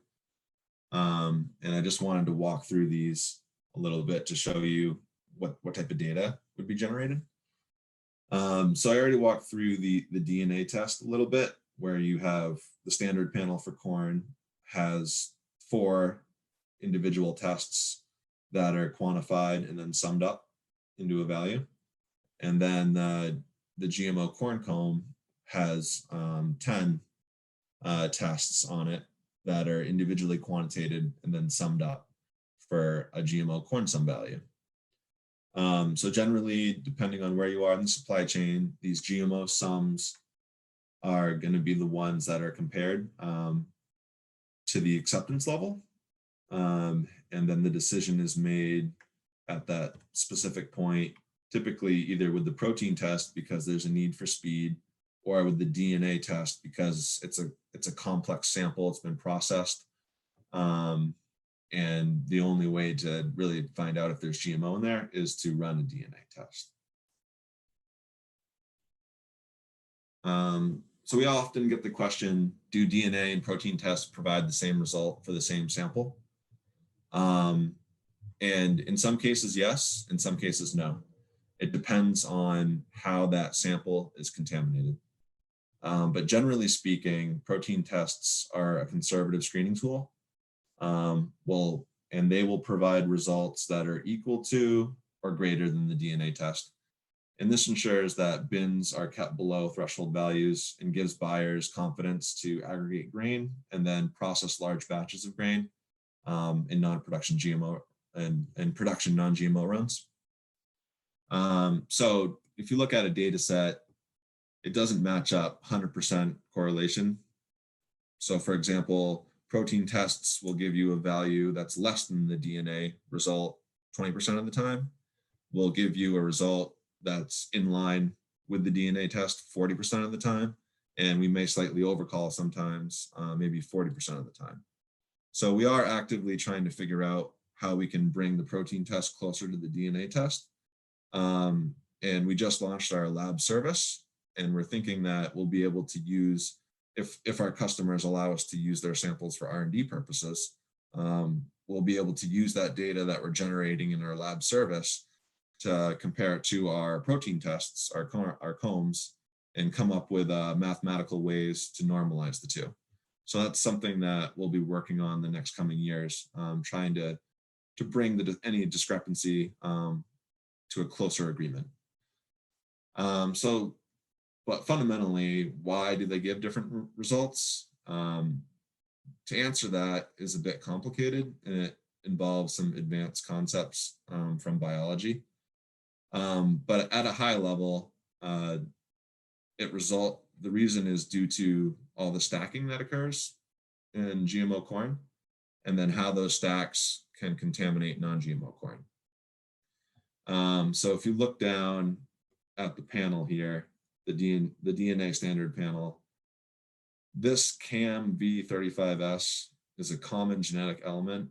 And I just wanted to walk through these a little bit to show you what type of data would be generated. So I already walked through the DNA test a little bit, where you have the standard panel for corn has 4 individual tests that are quantified and then summed up into a value. And then the GMO corn comb has 10 tests on it that are individually quantitated and then summed up for a GMO corn sum value. So generally, depending on where you are in the supply chain, these GMO sums are going to be the ones that are compared to the acceptance level. And then the decision is made at that specific point, typically either with the protein test because there's a need for speed, or with the DNA test because it's a complex sample, it's been processed. And the only way to really find out if there's GMO in there is to run a DNA test. So we often get the question, do DNA and protein tests provide the same result for the same sample? And in some cases, yes. In some cases, no. It depends on how that sample is contaminated. But generally speaking, protein tests are a conservative screening tool. And they will provide results that are equal to or greater than the DNA test. And this ensures that bins are kept below threshold values and gives buyers confidence to aggregate grain and then process large batches of grain in non-production GMO and production non-GMO runs. So if you look at a data set, it doesn't match up 100% correlation. So for example, protein tests will give you a value that's less than the DNA result 20% of the time. Will give you a result that's in line with the DNA test 40% of the time. And we may slightly overcall sometimes, maybe 40% of the time. So we are actively trying to figure out how we can bring the protein test closer to the DNA test. And we just launched our lab service, and we're thinking that we'll be able to use, if our customers allow us to use their samples for R&D purposes, we'll be able to use that data that we're generating in our lab service to compare it to our protein tests, our combs, and come up with mathematical ways to normalize the two. So that's something that we'll be working on the next coming years, trying to bring any discrepancy to a closer agreement. But fundamentally, why do they give different results? To answer that is a bit complicated, and it involves some advanced concepts from biology. But at a high level, the reason is due to all the stacking that occurs in GMO corn, and then how those stacks can contaminate non-GMO corn. So if you look down at the panel here, the DNA standard panel, this CAM-V35S is a common genetic element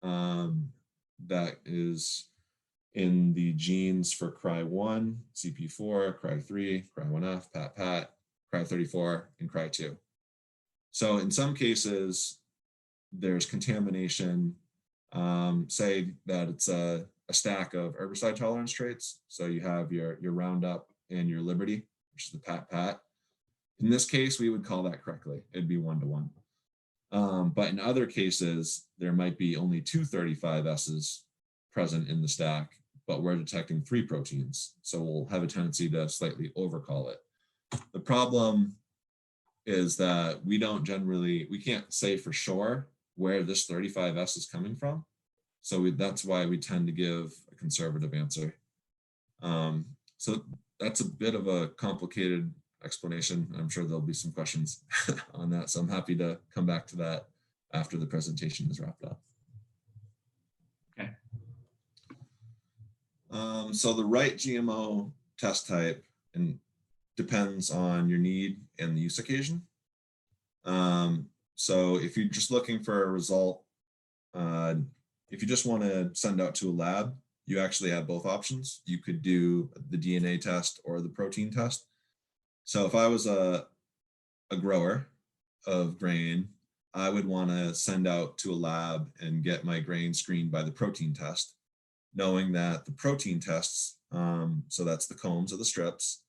that is in the genes for Cry1, CP4, Cry3, Cry1F, PAT, Cry34, and Cry2. So in some cases, there's contamination, say that it's a stack of herbicide tolerance traits. So you have your Roundup and your Liberty, which is the PAT. In this case, we would call that correctly. It'd be 1-to-1. But in other cases, there might be only 2 35S's present in the stack, but we're detecting 3 proteins. So we'll have a tendency to slightly overcall it. The problem is that we can't say for sure where this 35S is coming from. So that's why we tend to give a conservative answer. So that's a bit of a complicated explanation. I'm sure there'll be some questions on that. So I'm happy to come back to that after the presentation is wrapped up. Okay. So the right GMO test type depends on your need and the use occasion. So if you're just looking for a result, if you just want to send out to a lab, you actually have both options. You could do the DNA test or the protein test. So if I was a grower of grain, I would want to send out to a lab and get my grain screened by the protein test, knowing that the protein tests, so that's the combs or the strips,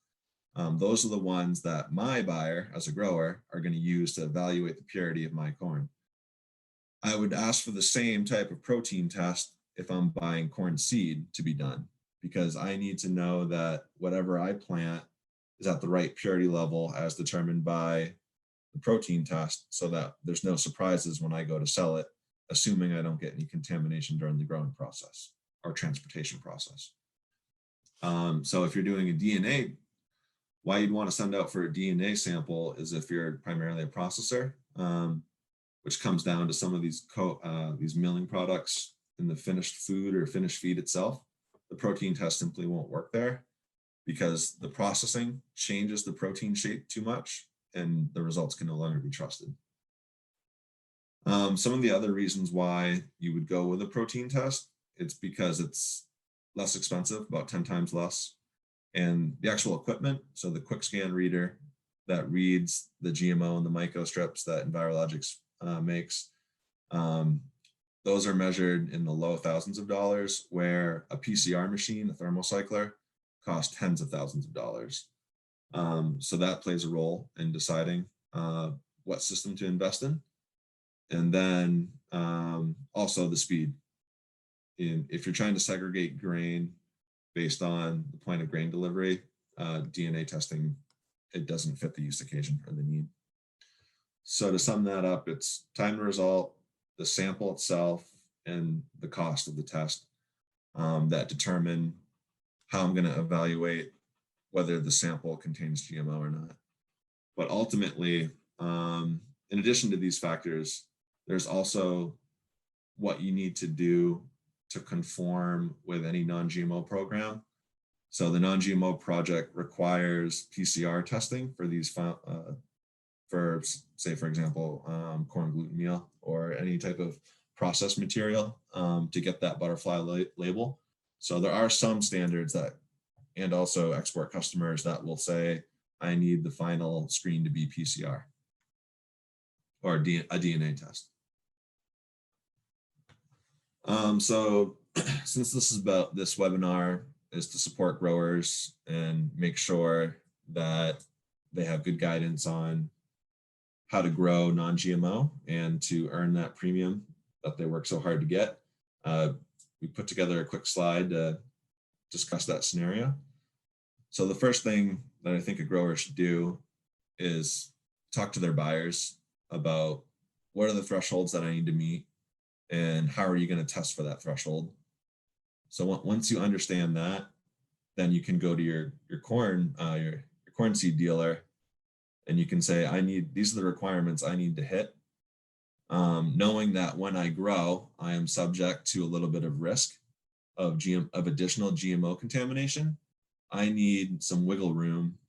those are the ones that my buyer as a grower are going to use to evaluate the purity of my corn. I would ask for the same type of protein test if I'm buying corn seed to be done, because I need to know that whatever I plant is at the right purity level as determined by the protein test, so that there's no surprises when I go to sell it, assuming I don't get any contamination during the growing process or transportation process. So if you're doing a DNA, why you'd want to send out for a DNA sample is if you're primarily a processor, which comes down to some of these milling products in the finished food or finished feed itself. The protein test simply won't work there because the processing changes the protein shape too much and the results can no longer be trusted. Some of the other reasons why you would go with a protein test, it's because it's less expensive, about 10 times less. And the actual equipment, so the quick scan reader that reads the GMO and the microstrips that Envirologics makes, those are measured in the low thousands of dollars, where a PCR machine, a thermocycler, costs tens of thousands of dollars. So that plays a role in deciding what system to invest in. And then also the speed. If you're trying to segregate grain based on the point of grain delivery, DNA testing, it doesn't fit the use occasion or the need. So to sum that up, it's time to result, the sample itself, and the cost of the test that determine how I'm going to evaluate whether the sample contains GMO or not. But ultimately, in addition to these factors, there's also what you need to do to conform with any non-GMO program. So the non-GMO project requires PCR testing for these, for say, for example, corn gluten meal or any type of processed material to get that butterfly label. So there are some standards that, and also export customers that will say, I need the final screen to be PCR or a DNA test. So since this webinar is to support growers and make sure that they have good guidance on how to grow non-GMO and to earn that premium that they work so hard to get, we put together a quick slide to discuss that scenario. So the first thing that I think a grower should do is talk to their buyers about what are the thresholds that I need to meet and how are you going to test for that threshold. So once you understand that, then you can go to your corn seed dealer and you can say, these are the requirements I need to hit. Knowing that when I grow, I am subject to a little bit of risk of additional GMO contamination. I need some wiggle room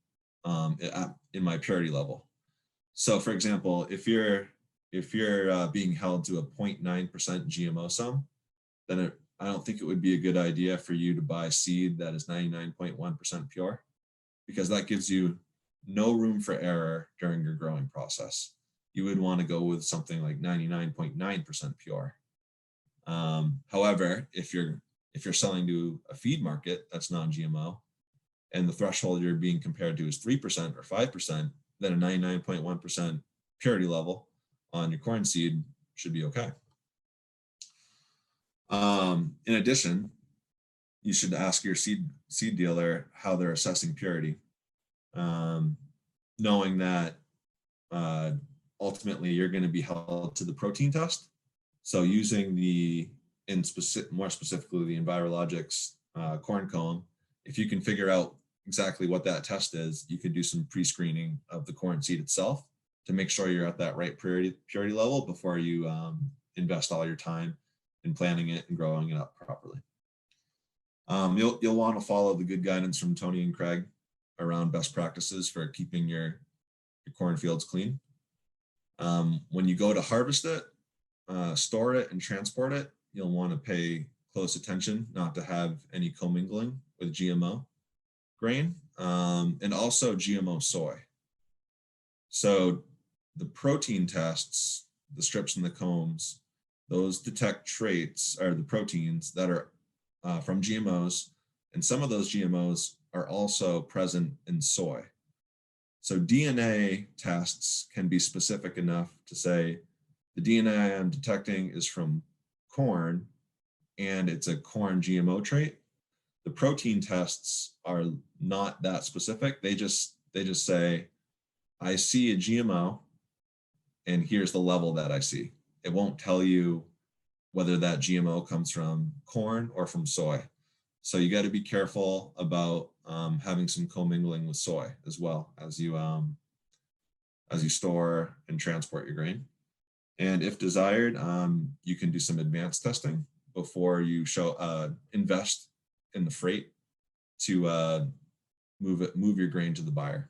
in my purity level. So for example, if you're being held to a 0.9% GMO sum, then I don't think it would be a good idea for you to buy seed that is 99.1% pure, because that gives you no room for error during your growing process. You would want to go with something like 99.9% pure. However, if you're selling to a feed market that's non-GMO, and the threshold you're being compared to is 3% or 5%, then a 99.1% purity level on your corn seed should be okay. In addition, you should ask your seed dealer how they're assessing purity, knowing that ultimately you're going to be held to the protein test. So using more specifically the Envirologics corn column, if you can figure out exactly what that test is, you could do some pre-screening of the corn seed itself to make sure you're at that right purity level before you invest all your time in planning it and growing it up properly. You'll want to follow the good guidance from Tony and Craig around best practices for keeping your cornfields clean. When you go to harvest it, store it, and transport it, you'll want to pay close attention not to have any commingling with GMO grain, and also GMO soy. So the protein tests, the strips and the combs, those detect traits or the proteins that are from GMOs, and some of those GMOs are also present in soy. So DNA tests can be specific enough to say the DNA I am detecting is from corn, and it's a corn GMO trait. The protein tests are not that specific. They just say, I see a GMO and here's the level that I see. It won't tell you whether that GMO comes from corn or from soy. So you got to be careful about having some commingling with soy as well as you store and transport your grain. And if desired, you can do some advanced testing before you invest in the freight to move your grain to the buyer.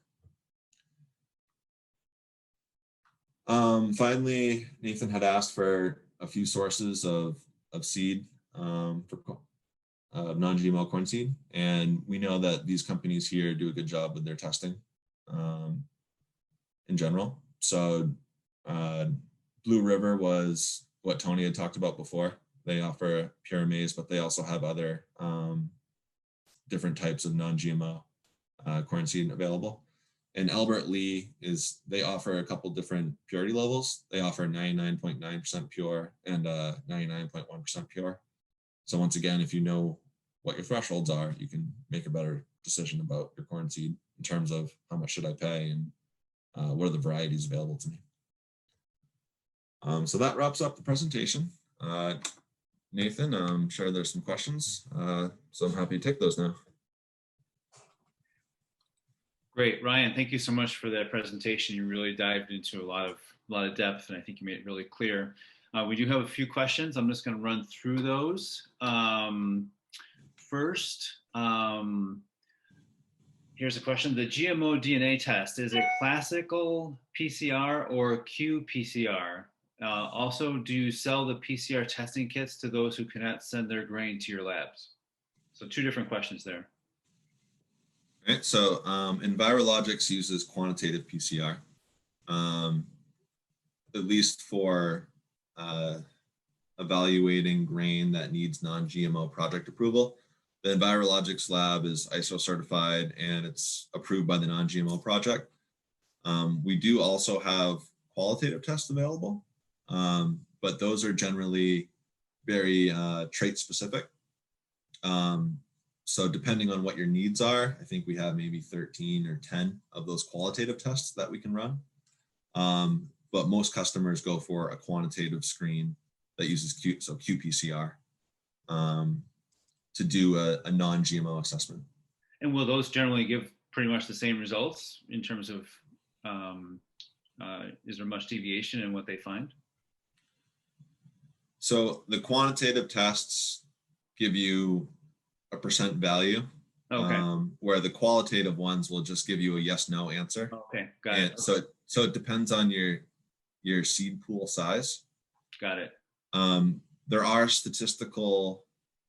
Finally, Nathan had asked for a few sources of seed for non-GMO corn seed, and we know that these companies here do a good job with their testing in general. So Blue River was what Tony had talked about before. They offer pure maize, but they also have other different types of non-GMO corn seed available. And Albert Lee they offer a couple different purity levels. They offer 99.9% pure and 99.1% pure. So once again, if you know what your thresholds are, you can make a better decision about your corn seed in terms of how much should I pay and what are the varieties available to me. So that wraps up the presentation. Nathan, I'm sure there's some questions, so I'm happy to take those now. Great, Ryan. Thank you so much for that presentation. You really dived into a lot of depth, and I think you made it really clear. We do have a few questions. I'm just going to run through those. First, here's a question. The GMO DNA test is a classical PCR or qPCR? Also, do you sell the PCR testing kits to those who cannot send their grain to your labs? So 2 different questions there. All right, so Envirologics uses quantitative PCR, at least for evaluating grain that needs non-GMO project approval. The Envirologics lab is ISO certified and it's approved by the non-GMO project. We do also have qualitative tests available, but those are generally very trait specific. So depending on what your needs are, I think we have maybe 13 or 10 of those qualitative tests that we can run. But most customers go for a quantitative screen that uses qPCR to do a non-GMO assessment. And will those generally give pretty much the same results in terms of, is there much deviation in what they find? So the quantitative tests give you a percent value, okay. Where the qualitative ones will just give you a yes/no answer. Okay, got it. Okay. So it depends on your seed pool size. Got it. There are statistical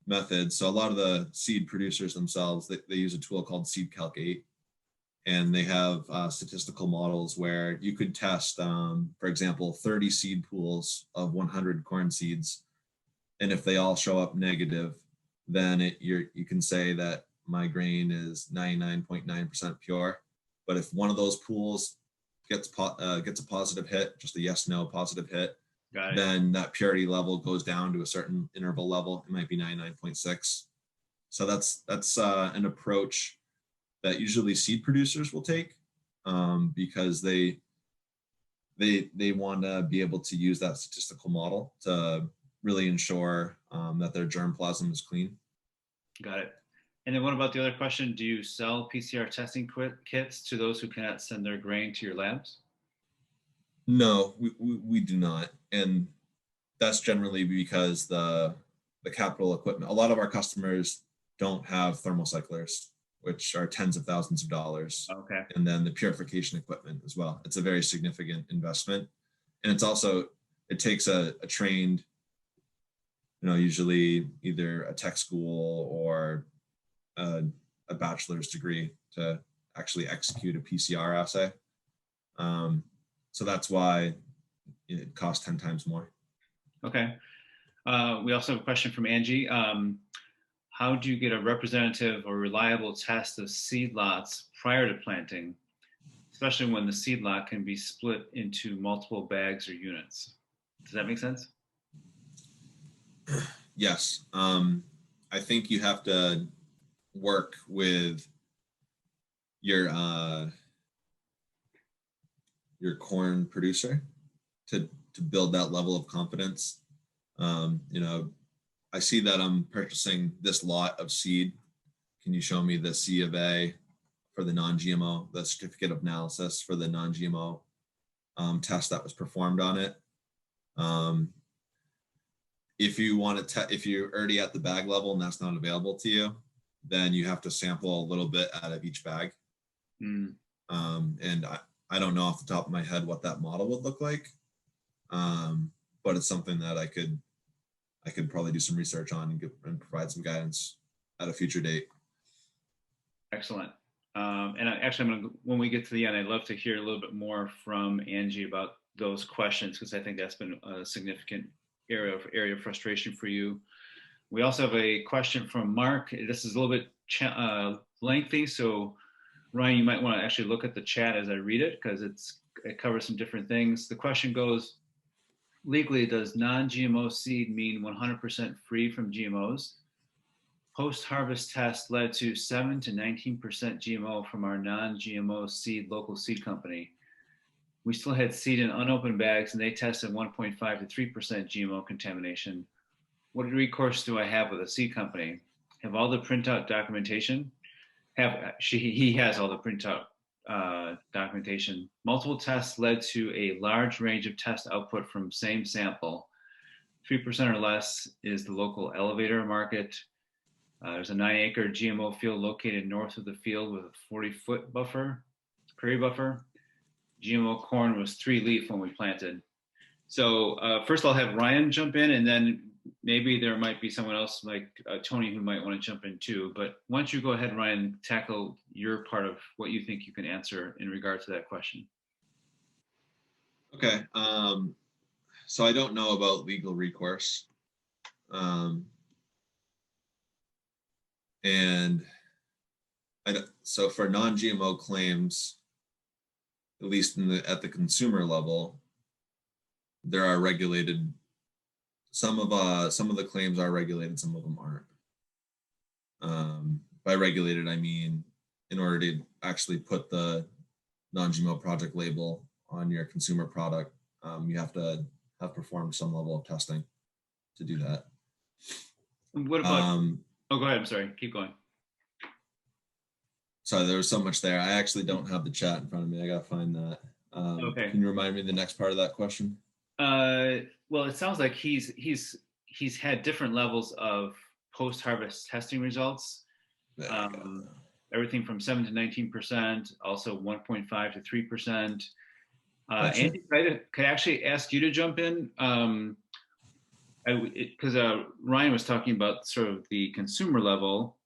methods. So a lot of the seed producers themselves, they use a tool called SeedCalc 8, and they have statistical models where you could test, for example, 30 seed pools of 100 corn seeds, and if they all show up negative, then you can say that my grain is 99.9% pure. But if one of those pools gets a positive hit, just a yes/no positive hit, then that purity level goes down to a certain interval level. It might be 99.6. So that's an approach that usually seed producers will take because they want to be able to use that statistical model to really ensure that their germplasm is clean. Got it. And then what about the other question? Do you sell PCR testing kits to those who cannot send their grain to your labs? No, we do not. And that's generally because the capital equipment, a lot of our customers don't have thermocyclers, which are tens of thousands of dollars. Okay. And then the purification equipment as well. It's a very significant investment. And it's also, it takes a trained, usually either a tech school or a bachelor's degree to actually execute a PCR assay. So that's why it costs 10 times more. Okay. We also have a question from Angie. How do you get a representative or reliable test of seed lots prior to planting, especially when the seed lot can be split into multiple bags or units? Does that make sense? Yes. I think you have to work with your corn producer to build that level of confidence. You know, I see that I'm purchasing this lot of seed. Can you show me the C of A for the non-GMO, the certificate of analysis for the non-GMO test that was performed on it? If you want to, if you're already at the bag level and that's not available to you, then you have to sample a little bit out of each bag. And I don't know off the top of my head what that model would look like, but it's something that I could probably do some research on and provide some guidance at a future date. Excellent. And actually, when we get to the end, I'd love to hear a little bit more from Angie about those questions, because I think that's been a significant area of frustration for you. We also have a question from Mark. This is a little bit lengthy, so Ryan, you might want to actually look at the chat as I read it, because it covers some different things. The question goes, legally, does non-GMO seed mean 100% free from GMOs? Post-harvest test led to 7 to 19% GMO from our non-GMO seed local seed company. We still had seed in unopened bags, and they tested 1.5 to 3% GMO contamination. What recourse do I have with a seed company? Have all the printout documentation? He has all the printout documentation. Multiple tests led to a large range of test output from same sample. 3% or less is the local elevator market. There's a 9-acre GMO field located north of the field with a 40-foot prairie buffer. GMO corn was 3-leaf when we planted. So first I'll have Ryan jump in, and then maybe there might be someone else like Tony who might want to jump in too. But why don't you go ahead, Ryan, tackle your part of what you think you can answer in regard to that question. Okay. So I don't know about legal recourse. And so for non-GMO claims, at least at the consumer level, there are regulated. Some of the claims are regulated, some of them aren't. By regulated, I mean in order to actually put the non-GMO project label on your consumer product, you have to have performed some level of testing to do that. What about? Oh, go ahead. I'm sorry. Keep going. Sorry, there was so much there. I actually don't have the chat in front of me. I gotta find that. Okay. Can you remind me the next part of that question? Well, it sounds like he's had different levels of post-harvest testing results. Everything from 7 to 19%, also 1.5 to 3%. Andy, could I actually ask you to jump in? Because Ryan was talking about sort of the consumer level,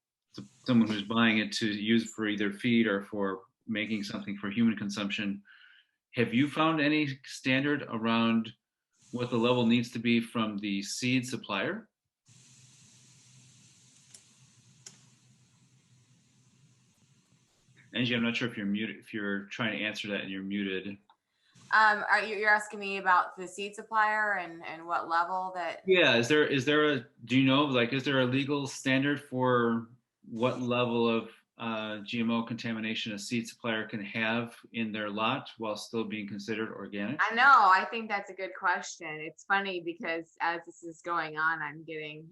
someone who's buying it to use for either feed or for making something for human consumption. Have you found any standard around what the level needs to be from the seed supplier? Angie, I'm not sure if you're muted, if you're trying to answer that and you're muted. You're asking me about the seed supplier and what level that? Yeah, is there do you know, like, is there a legal standard for what level of GMO contamination a seed supplier can have in their lot while still being considered organic? I know, I think that's a good question. It's funny because as this is going on, I'm getting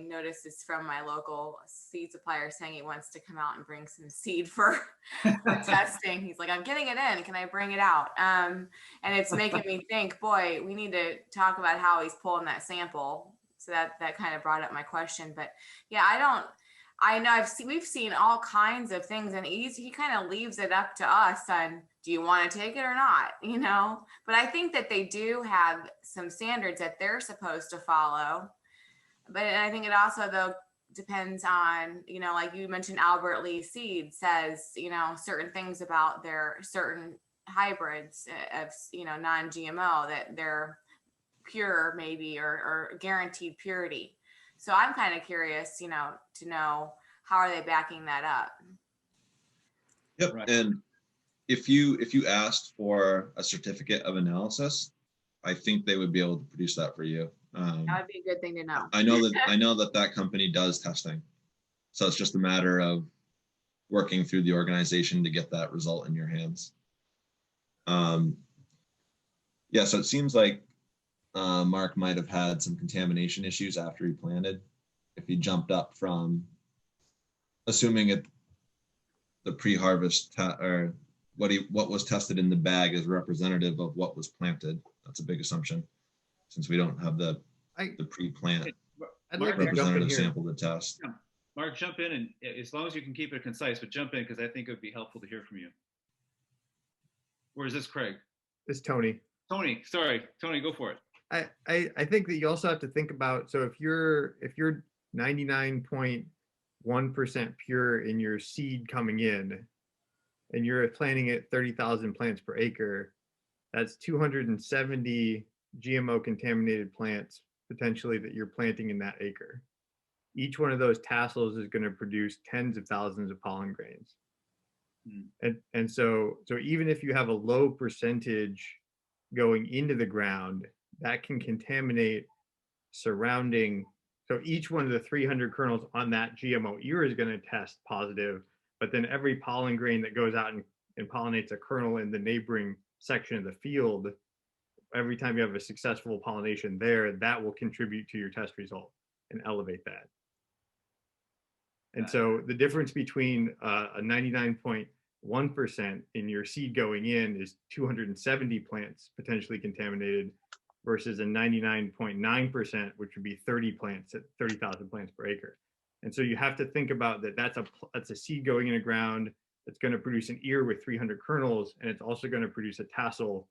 notices from my local seed supplier saying he wants to come out and bring some seed for testing. He's like, I'm getting it in. Can I bring it out? And it's making me think, boy, we need to talk about how he's pulling that sample. So that kind of brought up my question. But yeah, I know we've seen all kinds of things, and he kind of leaves it up to us on, do you want to take it or not? You know, but I think that they do have some standards that they're supposed to follow. But I think it also, though, depends on, you know, like you mentioned, Albert Lee Seed says, you know, certain things about their certain hybrids of, you know, non-GMO, that they're pure maybe or guaranteed purity. So I'm kind of curious, you know, to know how are they backing that up? Yep. Right. And if you asked for a certificate of analysis, I think they would be able to produce that for you. That would be a good thing to know. I know that company does testing, so it's just a matter of working through the organization to get that result in your hands. Yeah, so it seems like Mark might have had some contamination issues after he planted. If he jumped up from, assuming it, the pre-harvest or what was tested in the bag is representative of what was planted. That's a big assumption, since we don't have the pre-plant representative sample to test. Yeah. Mark, jump in, and as long as you can keep it concise, but jump in because I think it would be helpful to hear from you. Or is this Craig? It's Tony. Tony, sorry, Tony, go for it. I think that you also have to think about, so if you're 99.1% pure in your seed coming in, and you're planting at 30,000 plants per acre, that's 270 GMO contaminated plants potentially that you're planting in that acre. Each one of those tassels is going to produce tens of thousands of pollen grains. And so even if you have a low percentage going into the ground, that can contaminate surrounding. So each one of the 300 kernels on that GMO ear is going to test positive, but then every pollen grain that goes out and pollinates a kernel in the neighboring section of the field, every time you have a successful pollination there, that will contribute to your test result and elevate that. And so the difference between a 99.1% in your seed going in is 270 plants potentially contaminated versus a 99.9%, which would be 30 plants at 30,000 plants per acre. And so you have to think about that. That's a seed going in the ground that's going to produce an ear with 300 kernels, and it's also going to produce a tassel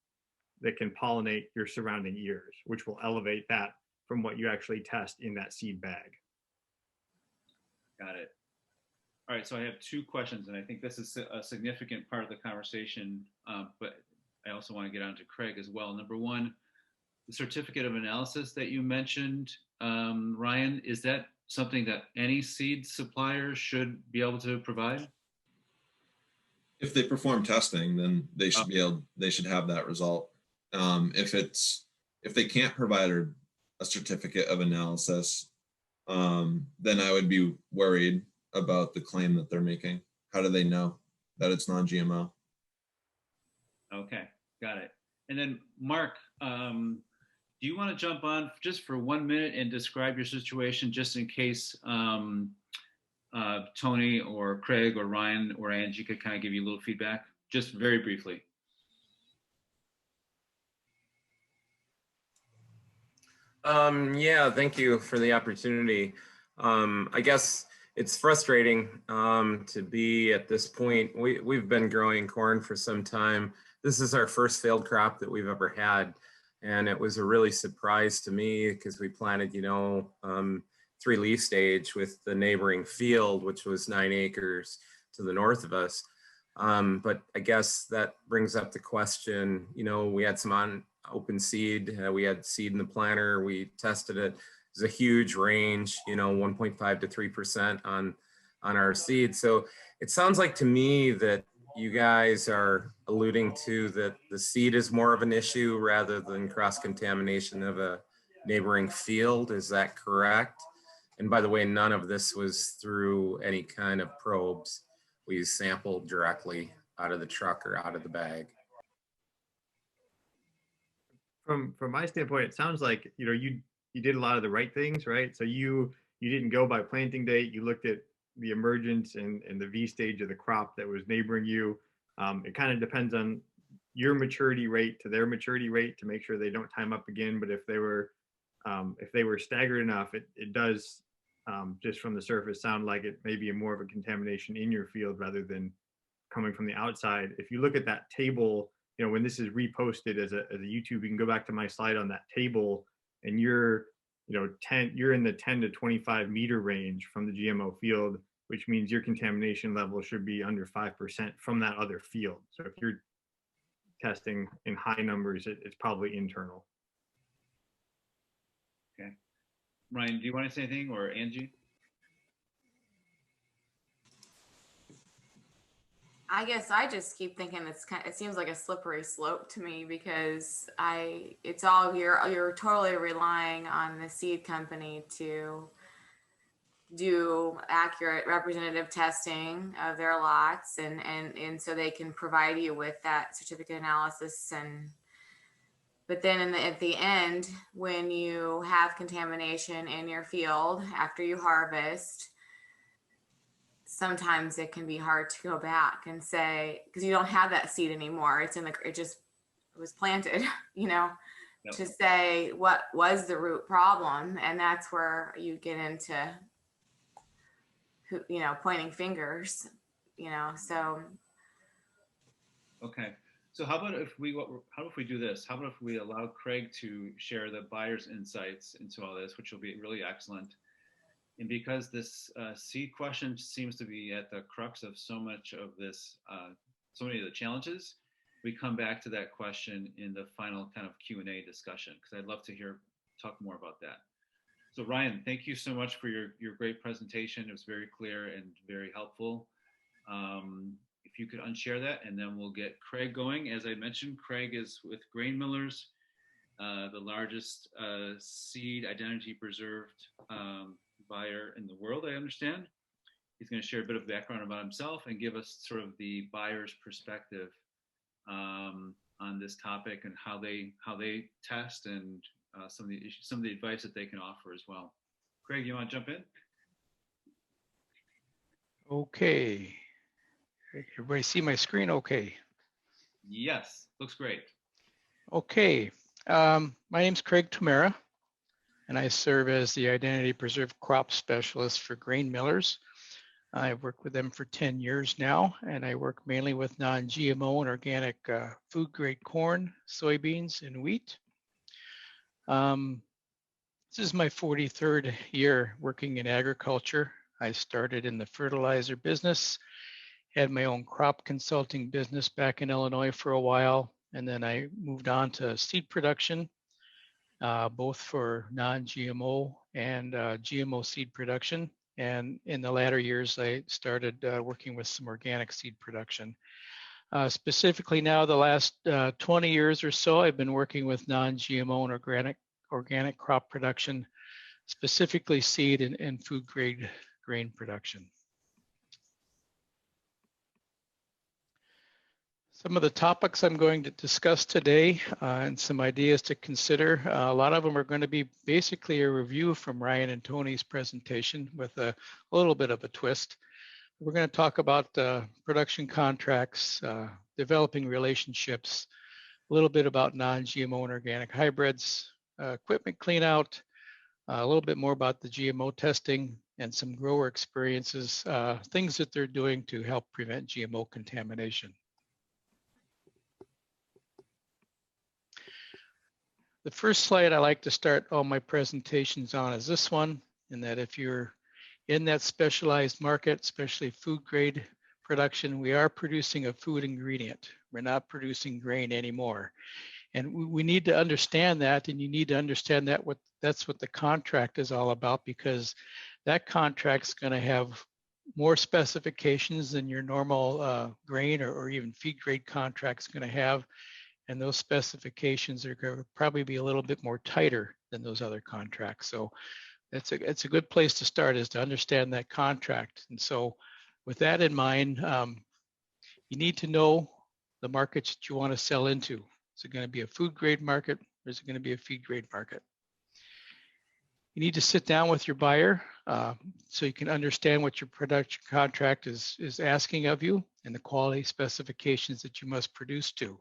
that can pollinate your surrounding ears, which will elevate that from what you actually test in that seed bag. Got it. All right, so I have two questions, and I think this is a significant part of the conversation, but I also want to get on to Craig as well. Number one, the certificate of analysis that you mentioned, Ryan, is that something that any seed supplier should be able to provide? If they perform testing, then they should be able. They should have that result. If they can't provide a certificate of analysis, then I would be worried about the claim that they're making. How do they know that it's non-GMO? Okay, got it. And then Mark, do you want to jump on just for 1 minute and describe your situation, just in case Tony or Craig or Ryan or Angie could kind of give you a little feedback, just very briefly? Yeah, thank you for the opportunity. I guess it's frustrating to be at this point. We've been growing corn for some time. This is our first failed crop that we've ever had. And it was a really surprise to me because we planted, 3-leaf stage with the neighboring field, which was 9 acres to the north of us. But I guess that brings up the question, we had some open seed. We had seed in the planter. We tested it. It was a huge range, 1.5 to 3% on our seed. So it sounds like to me that you guys are alluding to that the seed is more of an issue rather than cross-contamination of a neighboring field. Is that correct? And by the way, none of this was through any kind of probes. We sampled directly out of the truck or out of the bag. From my standpoint, it sounds like you did a lot of the right things, right? So you didn't go by planting date. You looked at the emergence and the V stage of the crop that was neighboring you. It kind of depends on your maturity rate to their maturity rate to make sure they don't time up again. But if they were staggered enough, it does just from the surface sound like it may be more of a contamination in your field rather than coming from the outside. If you look at that table, when this is reposted as a YouTube, you can go back to my slide on that table, and you're in the 10 to 25 meter range from the GMO field, which means your contamination level should be under 5% from that other field. So if you're testing in high numbers, it's probably internal. Okay. Ryan, do you want to say anything, or Angie? I guess I just keep thinking it seems like a slippery slope to me because it's all you're totally relying on the seed company to do accurate representative testing of their lots and so they can provide you with that certificate analysis. And but then at the end, when you have contamination in your field after you harvest, sometimes it can be hard to go back and say, because you don't have that seed anymore, it was planted, Yep. to say what was the root problem. And that's where you get into pointing fingers, so. Okay. So how about if we do this? How about if we allow Craig to share the buyer's insights into all this, which will be really excellent. And because this seed question seems to be at the crux of so much of this, so many of the challenges, we come back to that question in the final kind of Q&A discussion, because I'd love to talk more about that. So Ryan, thank you so much for your great presentation. It was very clear and very helpful. If you could unshare that, and then we'll get Craig going. As I mentioned, Craig is with Grain Millers, the largest seed identity preserved buyer in the world, I understand. He's going to share a bit of background about himself and give us sort of the buyer's perspective on this topic and how they test and some of the advice that they can offer as well. Craig, you want to jump in? Okay. Everybody see my screen okay? Yes, looks great. Okay. My name's Craig Tumera, and I serve as the Identity Preserved Crop Specialist for Grain Millers. I've worked with them for 10 years now, and I work mainly with non-GMO and organic food-grade corn, soybeans, and wheat. This is my 43rd year working in agriculture. I started in the fertilizer business, had my own crop consulting business back in Illinois for a while, and then I moved on to seed production, both for non-GMO and GMO seed production. And in the latter years, I started working with some organic seed production. Specifically now, the last 20 years or so, I've been working with non-GMO and organic crop production, specifically seed and food grade grain production. Some of the topics I'm going to discuss today and some ideas to consider, a lot of them are going to be basically a review from Ryan and Tony's presentation with a little bit of a twist. We're going to talk about production contracts, developing relationships, a little bit about non-GMO and organic hybrids, equipment cleanout, a little bit more about the GMO testing and some grower experiences, things that they're doing to help prevent GMO contamination. The first slide I like to start all my presentations on is this one, in that if you're in that specialized market, especially food grade production, we are producing a food ingredient. We're not producing grain anymore. And we need to understand that, and you need to understand that that's what the contract is all about, because that contract's going to have more specifications than your normal grain or even feed grade contract's going to have. And those specifications are going to probably be a little bit more tighter than those other contracts. So it's a good place to start, is to understand that contract. And so with that in mind, you need to know the markets that you want to sell into. Is it going to be a food grade market, or is it going to be a feed grade market? You need to sit down with your buyer so you can understand what your production contract is asking of you and the quality specifications that you must produce to.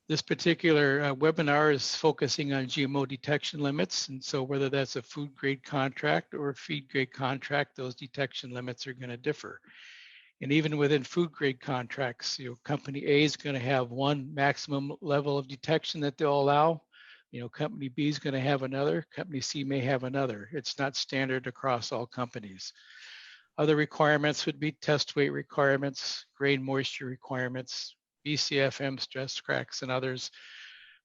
This particular webinar is focusing on GMO detection limits. And so whether that's a food grade contract or a feed grade contract, those detection limits are going to differ. And even within food grade contracts, company A is going to have one maximum level of detection that they'll allow. Company B is going to have another. Company C may have another. It's not standard across all companies. Other requirements would be test weight requirements, grain moisture requirements, BCFM stress cracks, and others.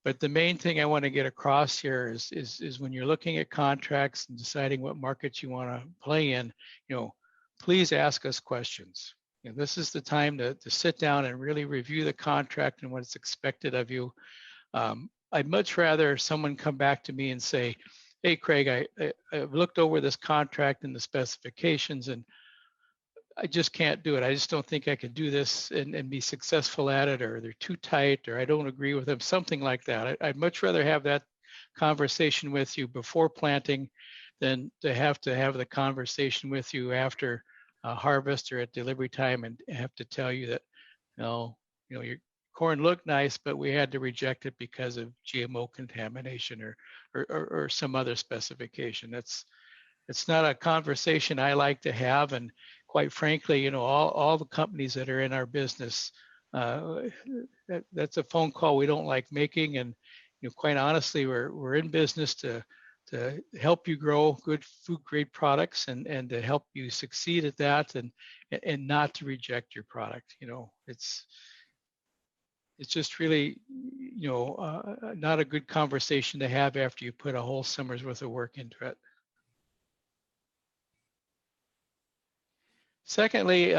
But the main thing I want to get across here is when you're looking at contracts and deciding what markets you want to play in, please ask us questions. This is the time to sit down and really review the contract and what's expected of you. I'd much rather someone come back to me and say, hey, Craig, I've looked over this contract and the specifications, and I just can't do it. I just don't think I could do this and be successful at it, or they're too tight, or I don't agree with them, something like that. I'd much rather have that conversation with you before planting than to have the conversation with you after harvest or at delivery time and have to tell you that, your corn looked nice, but we had to reject it because of GMO contamination or some other specification. It's not a conversation I like to have. And quite frankly, all the companies that are in our business, that's a phone call we don't like making. And quite honestly, we're in business to help you grow good food grade products and to help you succeed at that and not to reject your product. It's just really, not a good conversation to have after you put a whole summer's worth of work into it. Secondly,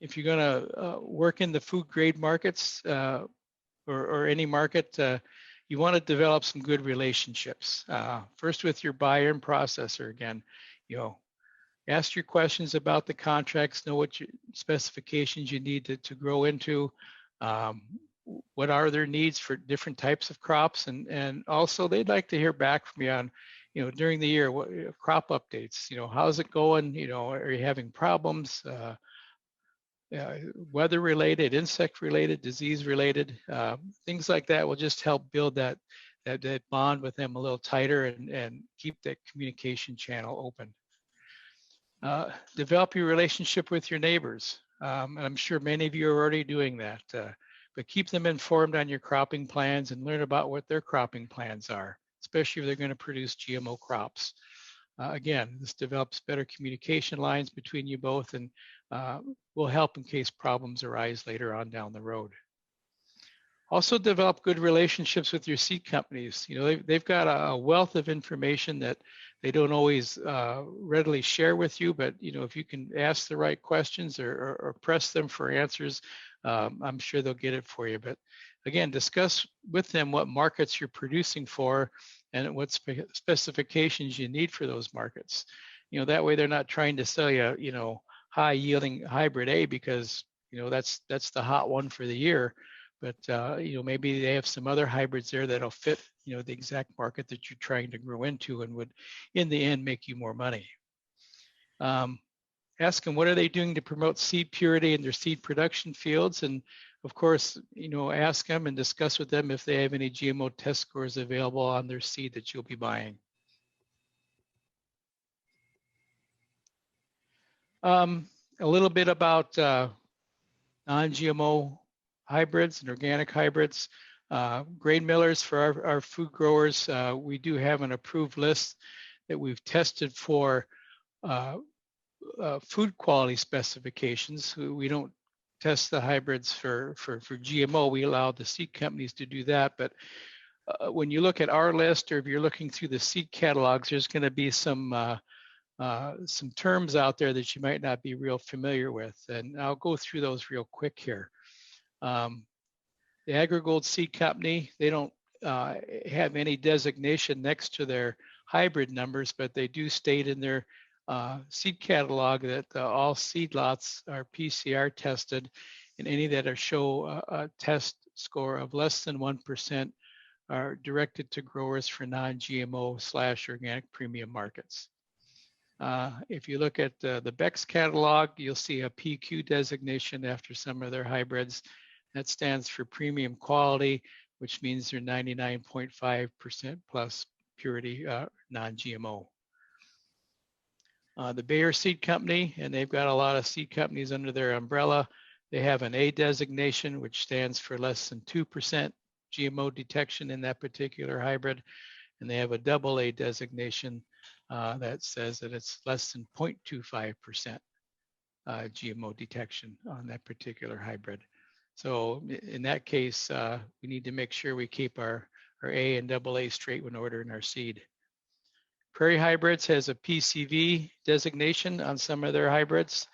if you're going to work in the food grade markets or any market, you want to develop some good relationships. First with your buyer and processor. Again, ask your questions about the contracts, know what your specifications you need to grow into, what are their needs for different types of crops, and also they'd like to hear back from you on, during the year, what crop updates, how's it going, are you having problems, weather related, insect related, disease related, things like that will just help build that bond with them a little tighter and keep that communication channel open. Develop your relationship with your neighbors. And I'm sure many of you are already doing that, but keep them informed on your cropping plans and learn about what their cropping plans are, especially if they're going to produce GMO crops. Again, this develops better communication lines between you both and will help in case problems arise later on down the road. Also develop good relationships with your seed companies. They've got a wealth of information that they don't always readily share with you, but if you can ask the right questions or press them for answers, I'm sure they'll get it for you. But again, discuss with them what markets you're producing for and what specifications you need for those markets. That way they're not trying to sell you, high yielding hybrid A because, that's the hot one for the year. But, maybe they have some other hybrids there that'll fit, the exact market that you're trying to grow into and would, in the end, make you more money. Ask them, what are they doing to promote seed purity in their seed production fields? And of course, ask them and discuss with them if they have any GMO test scores available on their seed that you'll be buying. A little bit about non-GMO hybrids and organic hybrids. Grain millers for our food growers, we do have an approved list that we've tested for food quality specifications. We don't test the hybrids for GMO. We allow the seed companies to do that. But when you look at our list, or if you're looking through the seed catalogs, there's going to be some terms out there that you might not be real familiar with. And I'll go through those real quick here. The AgriGold Seed Company, they don't have any designation next to their hybrid numbers, but they do state in their seed catalog that all seed lots are PCR tested, and any that show a test score of less than 1% are directed to growers for non-GMO / organic premium markets. If you look at the Beck's catalog, you'll see a PQ designation after some of their hybrids. That stands for premium quality, which means they're 99.5% plus purity non-GMO. The Bayer Seed Company, and they've got a lot of seed companies under their umbrella. They have an A designation, which stands for less than 2% GMO detection in that particular hybrid. And they have a AA designation that says that it's less than 0.25% GMO detection on that particular hybrid. So in that case, we need to make sure we keep our A and AA straight when ordering our seed. Prairie Hybrids has a PCV designation on some of their hybrids.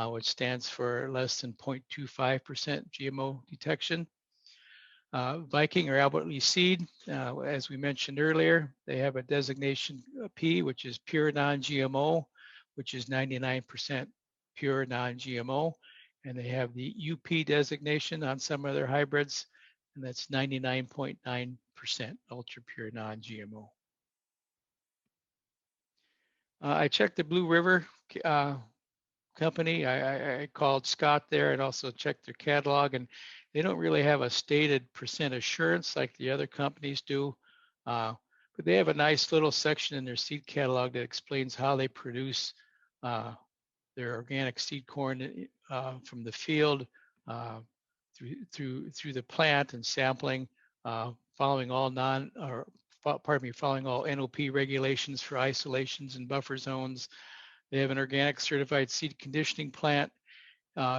which stands for less than 0.25% GMO detection. Viking or Albert Lee seed, as we mentioned earlier, they have a designation P, which is pure non-GMO, which is 99% pure non-GMO. And they have the UP designation on some of their hybrids, and that's 99.9% ultra pure non-GMO. I checked the Blue River company. I called Scott there and also checked their catalog, and they don't really have a stated percent assurance like the other companies do, but they have a nice little section in their seed catalog that explains how they produce their organic seed corn from the field through the plant and sampling, following all following all NOP regulations for isolations and buffer zones. They have an organic certified seed conditioning plant.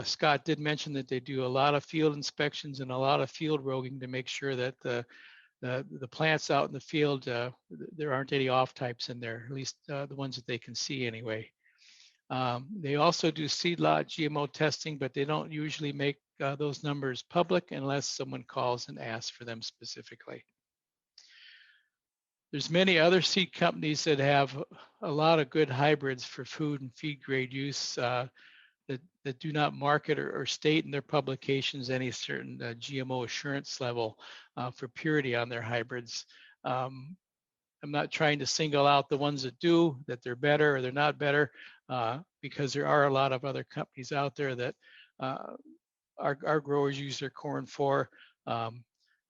Scott did mention that they do a lot of field inspections and a lot of field roguing to make sure that the plants out in the field, there aren't any off types in there, at least the ones that they can see anyway. They also do seed lot GMO testing, but they don't usually make those numbers public unless someone calls and asks for them specifically. There's many other seed companies that have a lot of good hybrids for food and feed grade use that do not market or state in their publications any certain GMO assurance level for purity on their hybrids. I'm not trying to single out the ones that do, that they're better or they're not better, because there are a lot of other companies out there that our growers use their corn for.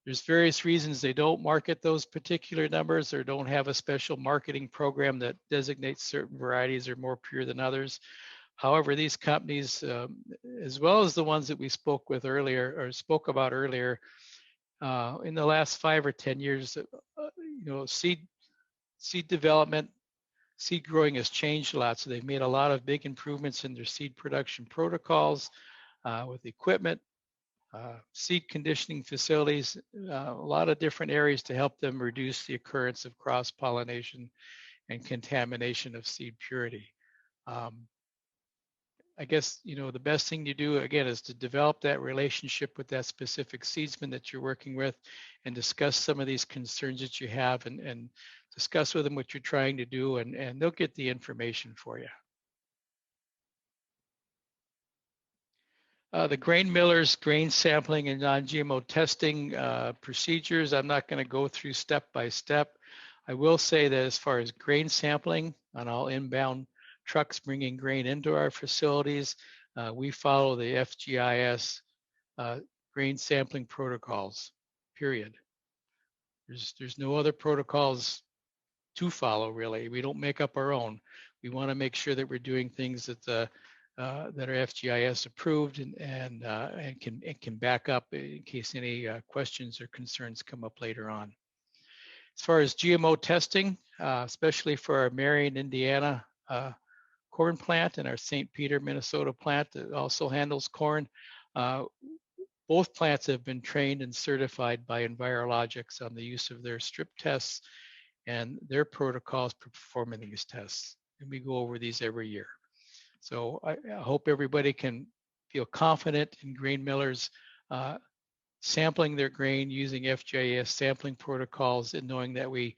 There's various reasons they don't market those particular numbers or don't have a special marketing program that designates certain varieties are more pure than others. However, these companies, as well as the ones that we spoke about earlier, in the last 5 or 10 years, seed development, seed growing has changed a lot. So they've made a lot of big improvements in their seed production protocols with equipment, seed conditioning facilities, a lot of different areas to help them reduce the occurrence of cross-pollination and contamination of seed purity. I guess, the best thing to do, again, is to develop that relationship with that specific seedsman that you're working with and discuss some of these concerns that you have and discuss with them what you're trying to do, and they'll get the information for you. The grain millers, grain sampling, and non-GMO testing procedures, I'm not going to go through step by step. I will say that as far as grain sampling on all inbound trucks bringing grain into our facilities, we follow the FGIS grain sampling protocols, period. There's no other protocols to follow, really. We don't make up our own. We want to make sure that we're doing things that are FGIS approved and can back up in case any questions or concerns come up later on. As far as GMO testing, especially for our Marion, Indiana corn plant and our St. Peter, Minnesota plant that also handles corn, both plants have been trained and certified by Envirologics on the use of their strip tests and their protocols for performing these tests. And we go over these every year. So I hope everybody can feel confident in grain millers sampling their grain using FGIS sampling protocols and knowing that we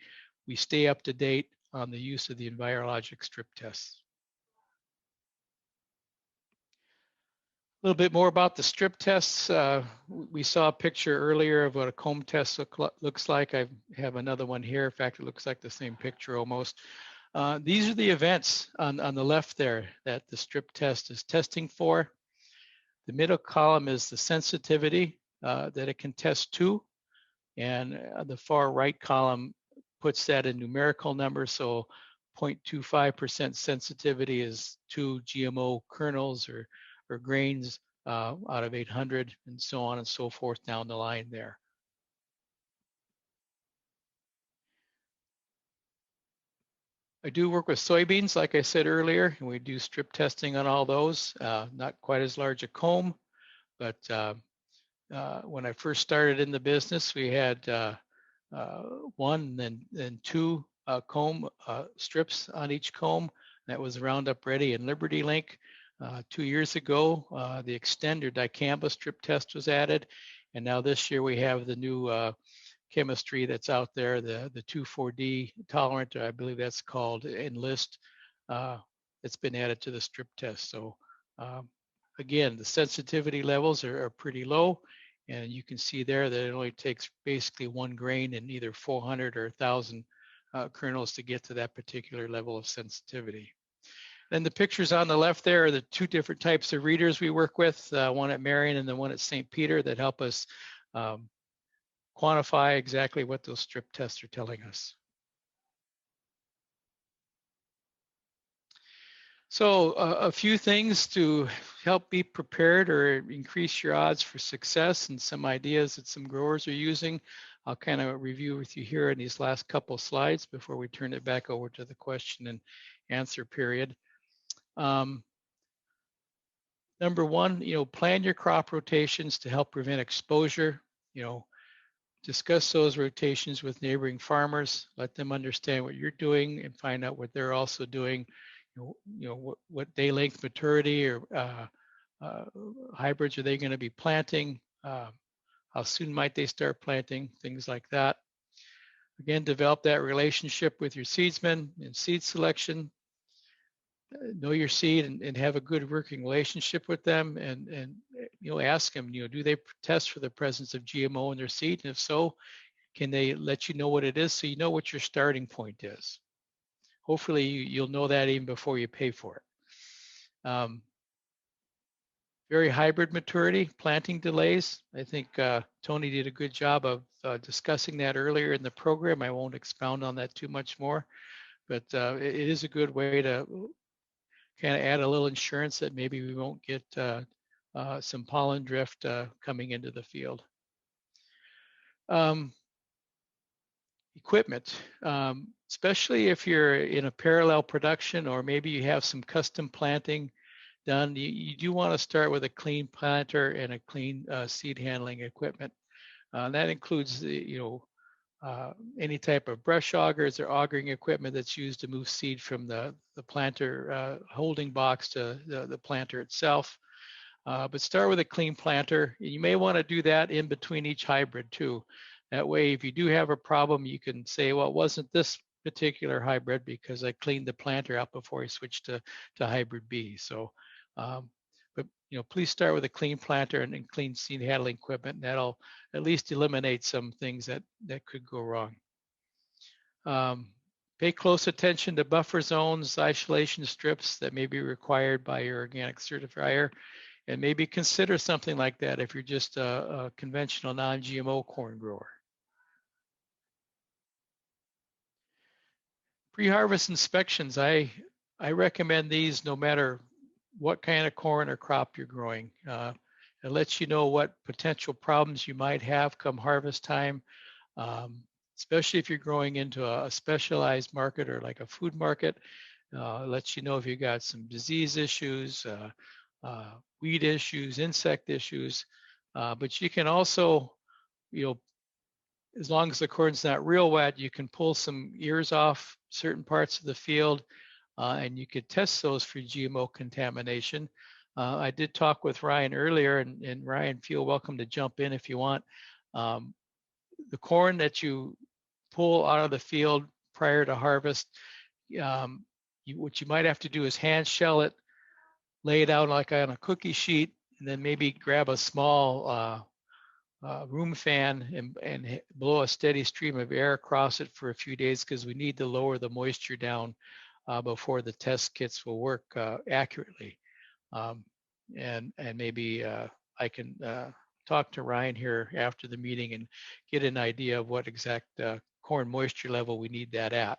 stay up to date on the use of the Envirologic strip tests. A little bit more about the strip tests. We saw a picture earlier of what a comb test looks like. I have another one here. In fact, it looks like the same picture almost. These are the events on the left there that the strip test is testing for. The middle column is the sensitivity that it can test to, and the far right column puts that in numerical numbers. So 0.25% sensitivity is 2 GMO kernels or grains out of 800, and so on and so forth down the line there. I do work with soybeans, like I said earlier, and we do strip testing on all those. Not quite as large a comb, but when I first started in the business, we had one and then 2 comb strips on each comb. That was Roundup Ready and Liberty Link. 2 years ago, the Extend or dicamba strip test was added. And now this year we have the new chemistry that's out there, the 2,4-D tolerant, I believe that's called Enlist. It's been added to the strip test. So again, the sensitivity levels are pretty low. And you can see there that it only takes basically 1 grain in either 400 or 1,000 kernels to get to that particular level of sensitivity. Then the pictures on the left there are the 2 different types of readers we work with, one at Marion and the one at St. Peter, that help us quantify exactly what those strip tests are telling us. So a few things to help be prepared or increase your odds for success, and some ideas that some growers are using. I'll kind of review with you here in these last couple slides before we turn it back over to the question and answer period. Number one, plan your crop rotations to help prevent exposure. Discuss those rotations with neighboring farmers. Let them understand what you're doing and find out what they're also doing. What day length maturity or hybrids are they going to be planting? How soon might they start planting? Things like that. Again, develop that relationship with your seedsman in seed selection. Know your seed and have a good working relationship with them, and ask them, do they test for the presence of GMO in their seed, and if so, can they let you know what it is so you know what your starting point is. Hopefully you'll know that even before you pay for it. Very hybrid maturity, planting delays. I think Tony did a good job of discussing that earlier in the program. I won't expound on that too much more, but it is a good way to kind of add a little insurance that maybe we won't get some pollen drift coming into the field. Equipment, especially if you're in a parallel production or maybe you have some custom planting done, you do want to start with a clean planter and a clean seed handling equipment. That includes any type of brush augers or augering equipment that's used to move seed from the planter holding box to the planter itself. But start with a clean planter. You may want to do that in between each hybrid too. That way, if you do have a problem, you can say, well, it wasn't this particular hybrid because I cleaned the planter out before I switched to hybrid B. So, but please start with a clean planter and clean seed handling equipment. And that'll at least eliminate some things that could go wrong. Pay close attention to buffer zones, isolation strips that may be required by your organic certifier, and maybe consider something like that if you're just a conventional non-GMO corn grower. Pre-harvest inspections, I recommend these no matter what kind of corn or crop you're growing. It lets you know what potential problems you might have come harvest time, especially if you're growing into a specialized market or like a food market. It lets you know if you got some disease issues, weed issues, insect issues, but you can also, as long as the corn's not real wet, you can pull some ears off certain parts of the field, and you could test those for GMO contamination. I did talk with Ryan earlier, and Ryan, feel welcome to jump in if you want. The corn that you pull out of the field prior to harvest, what you might have to do is hand shell it, lay it out like on a cookie sheet, and then maybe grab a small room fan and blow a steady stream of air across it for a few days, because we need to lower the moisture down before the test kits will work accurately. And maybe I can talk to Ryan here after the meeting and get an idea of what exact corn moisture level we need that at.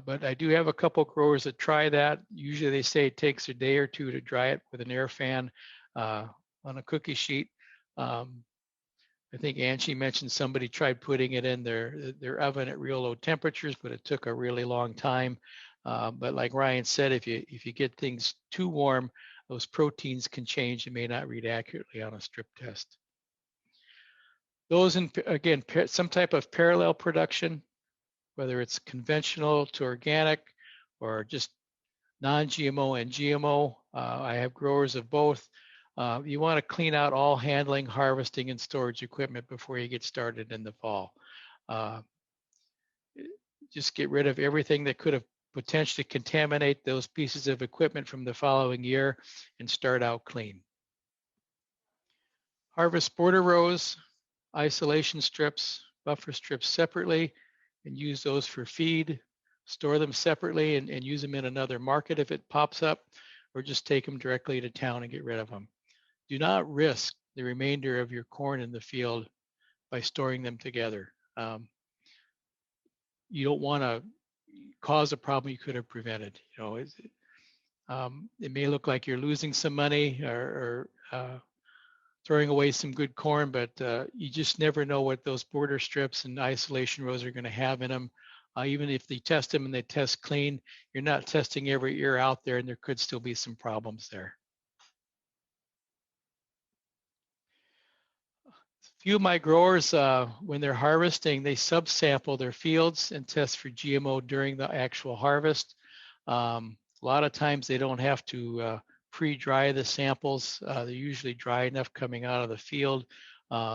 But I do have a couple growers that try that. Usually they say it takes a day or two to dry it with an air fan on a cookie sheet. I think Angie mentioned somebody tried putting it in their oven at real low temperatures, but it took a really long time. But like Ryan said, if you get things too warm, those proteins can change and may not read accurately on a strip test. Those in, again, some type of parallel production, whether it's conventional to organic or just non-GMO and GMO. I have growers of both. You want to clean out all handling, harvesting, and storage equipment before you get started in the fall. Just get rid of everything that could have potentially contaminate those pieces of equipment from the following year and start out clean. Harvest border rows, isolation strips, buffer strips separately, and use those for feed. Store them separately and use them in another market if it pops up, or just take them directly to town and get rid of them. Do not risk the remainder of your corn in the field by storing them together. You don't want to cause a problem you could have prevented. You know, it may look like you're losing some money or throwing away some good corn, but you just never know what those border strips and isolation rows are going to have in them. Even if they test them and they test clean, you're not testing every year out there, and there could still be some problems there. Few of my growers, when they're harvesting, they subsample their fields and test for GMO during the actual harvest. A lot of times they don't have to pre-dry the samples. They're usually dry enough coming out of the field,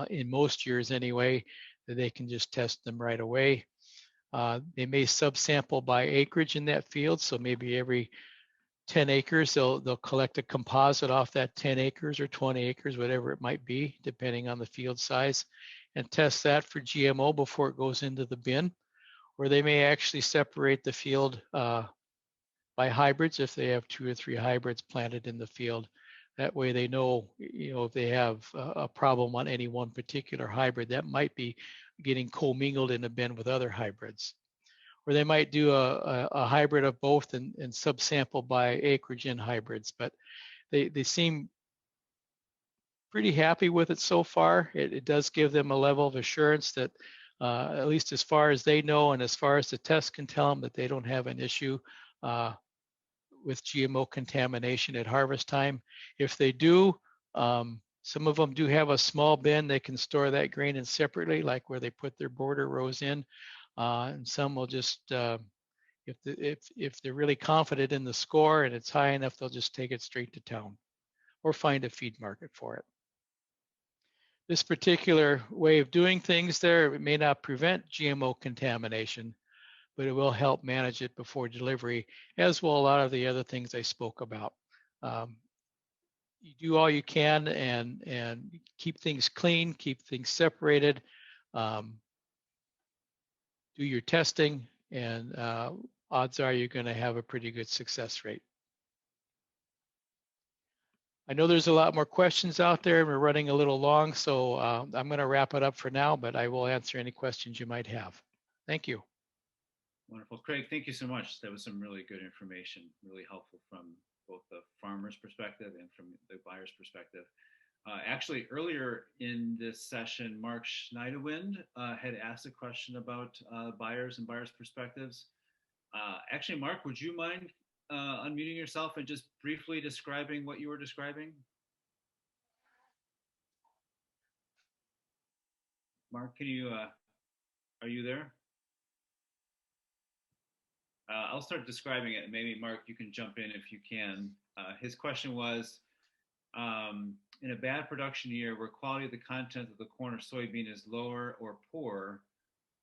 in most years anyway, that they can just test them right away. They may subsample by acreage in that field, so maybe every 10 acres, they'll collect a composite off that 10 acres or 20 acres, whatever it might be, depending on the field size, and test that for GMO before it goes into the bin. Or they may actually separate the field by hybrids if they have 2 or 3 hybrids planted in the field. That way they know, if they have a problem on any one particular hybrid, that might be getting commingled in a bin with other hybrids. Or they might do a hybrid of both and subsample by acreage in hybrids, but they seem pretty happy with it so far. It does give them a level of assurance that at least as far as they know and as far as the test can tell them, that they don't have an issue with GMO contamination at harvest time. If they do, some of them do have a small bin they can store that grain in separately, like where they put their border rows in. And some will just, if they're really confident in the score and it's high enough, they'll just take it straight to town or find a feed market for it. This particular way of doing things there, it may not prevent GMO contamination, but it will help manage it before delivery, as will a lot of the other things I spoke about. You do all you can and keep things clean, keep things separated, do your testing, and odds are you're going to have a pretty good success rate. I know there's a lot more questions out there and we're running a little long, so I'm going to wrap it up for now, but I will answer any questions you might have. Thank you. Wonderful. Craig, thank you so much. That was some really good information, really helpful from both the farmer's perspective and from the buyer's perspective. Actually, earlier in this session, Mark Schneiderwind had asked a question about buyers and buyers' perspectives. Actually, Mark, would you mind unmuting yourself and just briefly describing what you were describing? Mark, can you, are you there? I'll start describing it. Maybe Mark, you can jump in if you can. His question was, in a bad production year where quality of the content of the corn or soybean is lower or poor,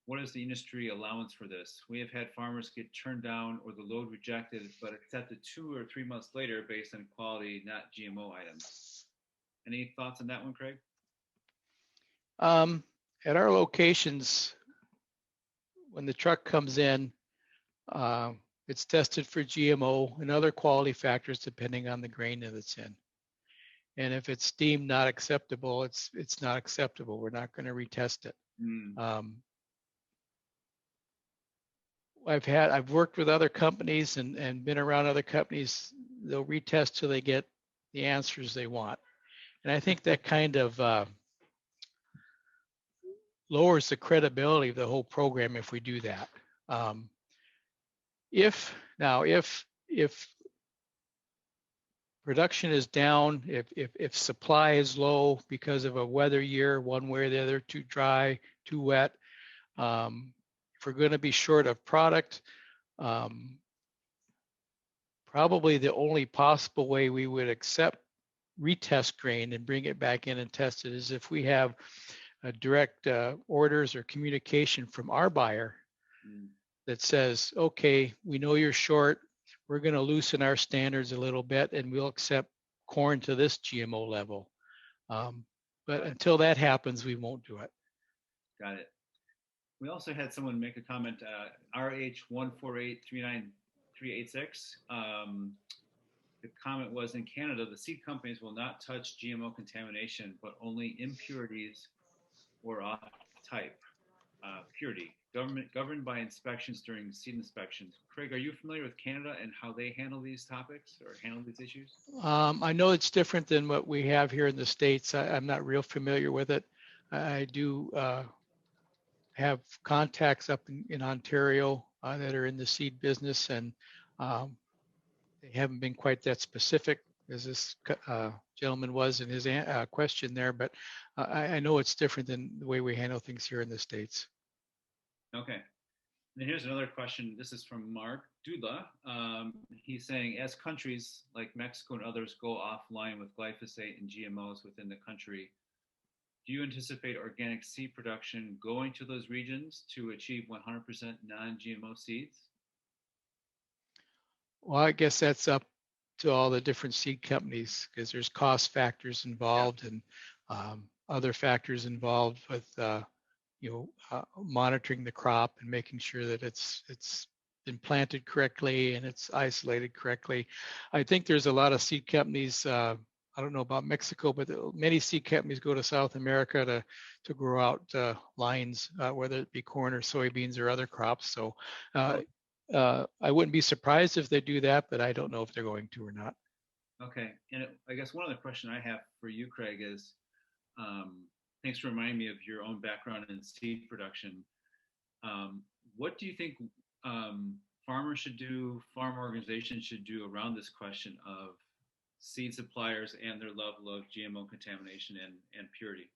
what is the industry allowance for this? We have had farmers get turned down or the load rejected, but accepted 2 or 3 months later based on quality, not GMO items. Any thoughts on that one, Craig? At our locations, when the truck comes in, it's tested for GMO and other quality factors depending on the grain that it's in. And if it's deemed not acceptable, it's not acceptable. We're not going to retest it. I've worked with other companies and been around other companies. They'll retest till they get the answers they want. And I think that kind of lowers the credibility of the whole program if we do that. If production is down, if supply is low because of a weather year, one way or the other, too dry, too wet, if we're going to be short of product, probably the only possible way we would accept retest grain and bring it back in and test it is if we have direct orders or communication from our buyer that says, okay, we know you're short. We're going to loosen our standards a little bit and we'll accept corn to this GMO level. But until that happens, we won't do it. Got it. We also had someone make a comment, RH14839386. The comment was, in Canada, the seed companies will not touch GMO contamination, but only impurities or off-type purity, governed by inspections during seed inspections. Craig, are you familiar with Canada and how they handle these topics or handle these issues? I know it's different than what we have here in the States. I'm not real familiar with it. I do have contacts up in Ontario that are in the seed business, and they haven't been quite that specific as this gentleman was in his question there, but I know it's different than the way we handle things here in the States. Okay. And here's another question. This is from Mark Dudla. He's saying, as countries like Mexico and others go offline with glyphosate and GMOs within the country, do you anticipate organic seed production going to those regions to achieve 100% non-GMO seeds? Well, I guess that's up to all the different seed companies because there's cost factors involved and other factors involved with monitoring the crop and making sure that it's been planted correctly and it's isolated correctly. I think there's a lot of seed companies. I don't know about Mexico, but many seed companies go to South America to grow out lines, whether it be corn or soybeans or other crops. So I wouldn't be surprised if they do that, but I don't know if they're going to or not. Okay. And I guess one other question I have for you, Craig, is thanks for reminding me of your own background in seed production. What do you think farmers should do, farm organizations should do around this question of seed suppliers and their level of GMO contamination and purity?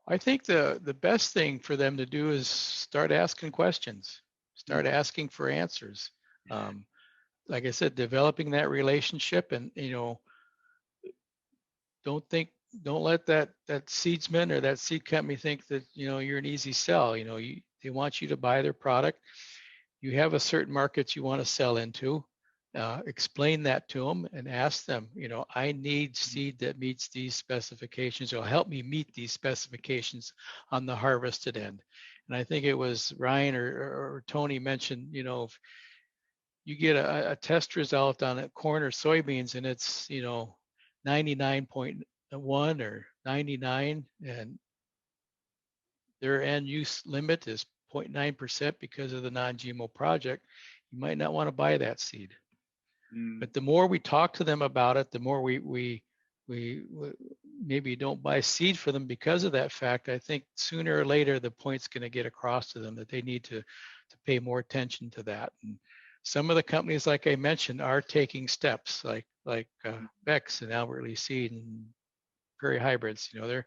I think the best thing for them to do is start asking questions, start asking for answers. Like I said, developing that relationship, and don't let that seedsman or that seed company think that you're an easy sell. They want you to buy their product. You have a certain markets you want to sell into. Explain that to them and ask them, I need seed that meets these specifications, or help me meet these specifications on the harvested end. And I think it was Ryan or Tony mentioned, if you get a test result on a corn or soybeans and it's 99.1 or 99, and their end use limit is 0.9% because of the non-GMO project, you might not want to buy that seed. But the more we talk to them about it, the more we maybe don't buy seed for them because of that fact. I think sooner or later the point's going to get across to them that they need to pay more attention to that. And some of the companies, like I mentioned, are taking steps like Bex and Albert Lee Seed and Prairie Hybrids. They're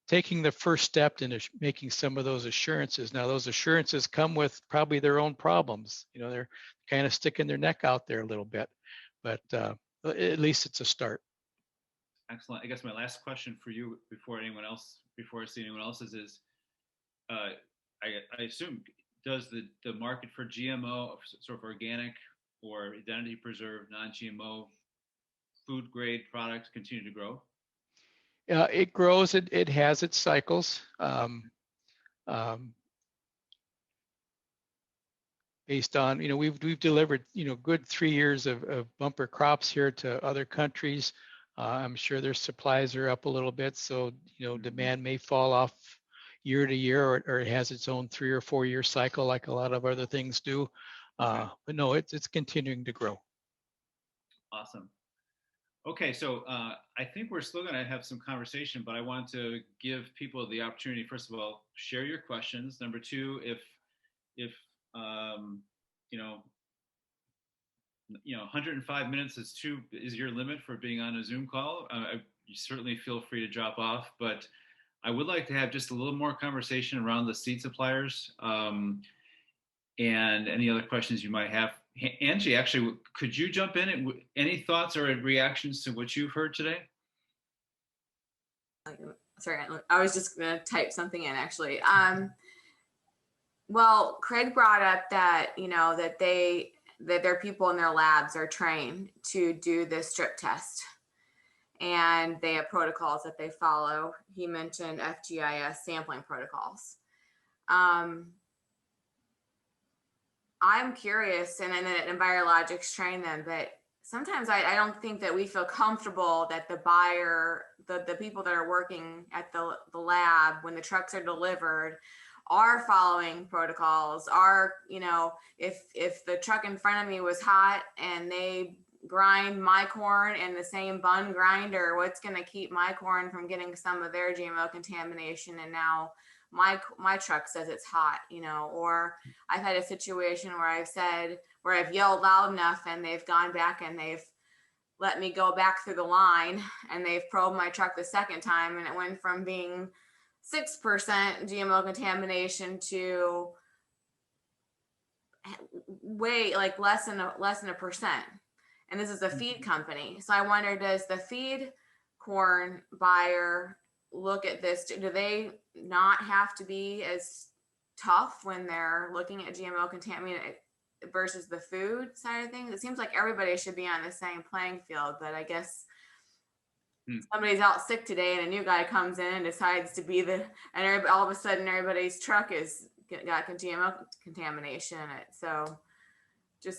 taking the first step in making some of those assurances. Now, those assurances come with probably their own problems. They're kind of sticking their neck out there a little bit, but at least it's a start. Excellent. I guess my last question for you before I see anyone else's is, I assume, does the market for GMO, sort of organic or identity preserved, non-GMO food grade products continue to grow? It grows. It has its cycles. Based on, we've delivered, good 3 years of bumper crops here to other countries. I'm sure their supplies are up a little bit, so demand may fall off year to year, or it has its own 3 or 4 year cycle like a lot of other things do. But no, it's continuing to grow. Awesome. Okay, so I think we're still going to have some conversation, but I want to give people the opportunity. First of all, share your questions. Number two, if 105 minutes is your limit for being on a Zoom call, you certainly feel free to drop off. But I would like to have just a little more conversation around the seed suppliers and any other questions you might have. Angie, actually, could you jump in? Any thoughts or reactions to what you've heard today? Sorry, I was just going to type something in actually. Well, Craig brought up that, that their people in their labs are trained to do this strip test and they have protocols that they follow. He mentioned FGIS sampling protocols. I'm curious, and then Biologics train them, but sometimes I don't think that we feel comfortable that the buyer, the people that are working at the lab when the trucks are delivered are following protocols, are, if the truck in front of me was hot and they grind my corn in the same bun grinder, what's going to keep my corn from getting some of their GMO contamination? And now my truck says it's hot, or I've had a situation where I've yelled loud enough and they've gone back and they've let me go back through the line and they've probed my truck the second time and it went from being 6% GMO contamination to way like less than a percent. And this is a feed company. So I wonder, does the feed corn buyer look at this? Do they not have to be as tough when they're looking at GMO contamination versus the food side of things? It seems like everybody should be on the same playing field, but I guess somebody's out sick today and a new guy comes in and decides to be all of a sudden everybody's truck got GMO contamination in it. So it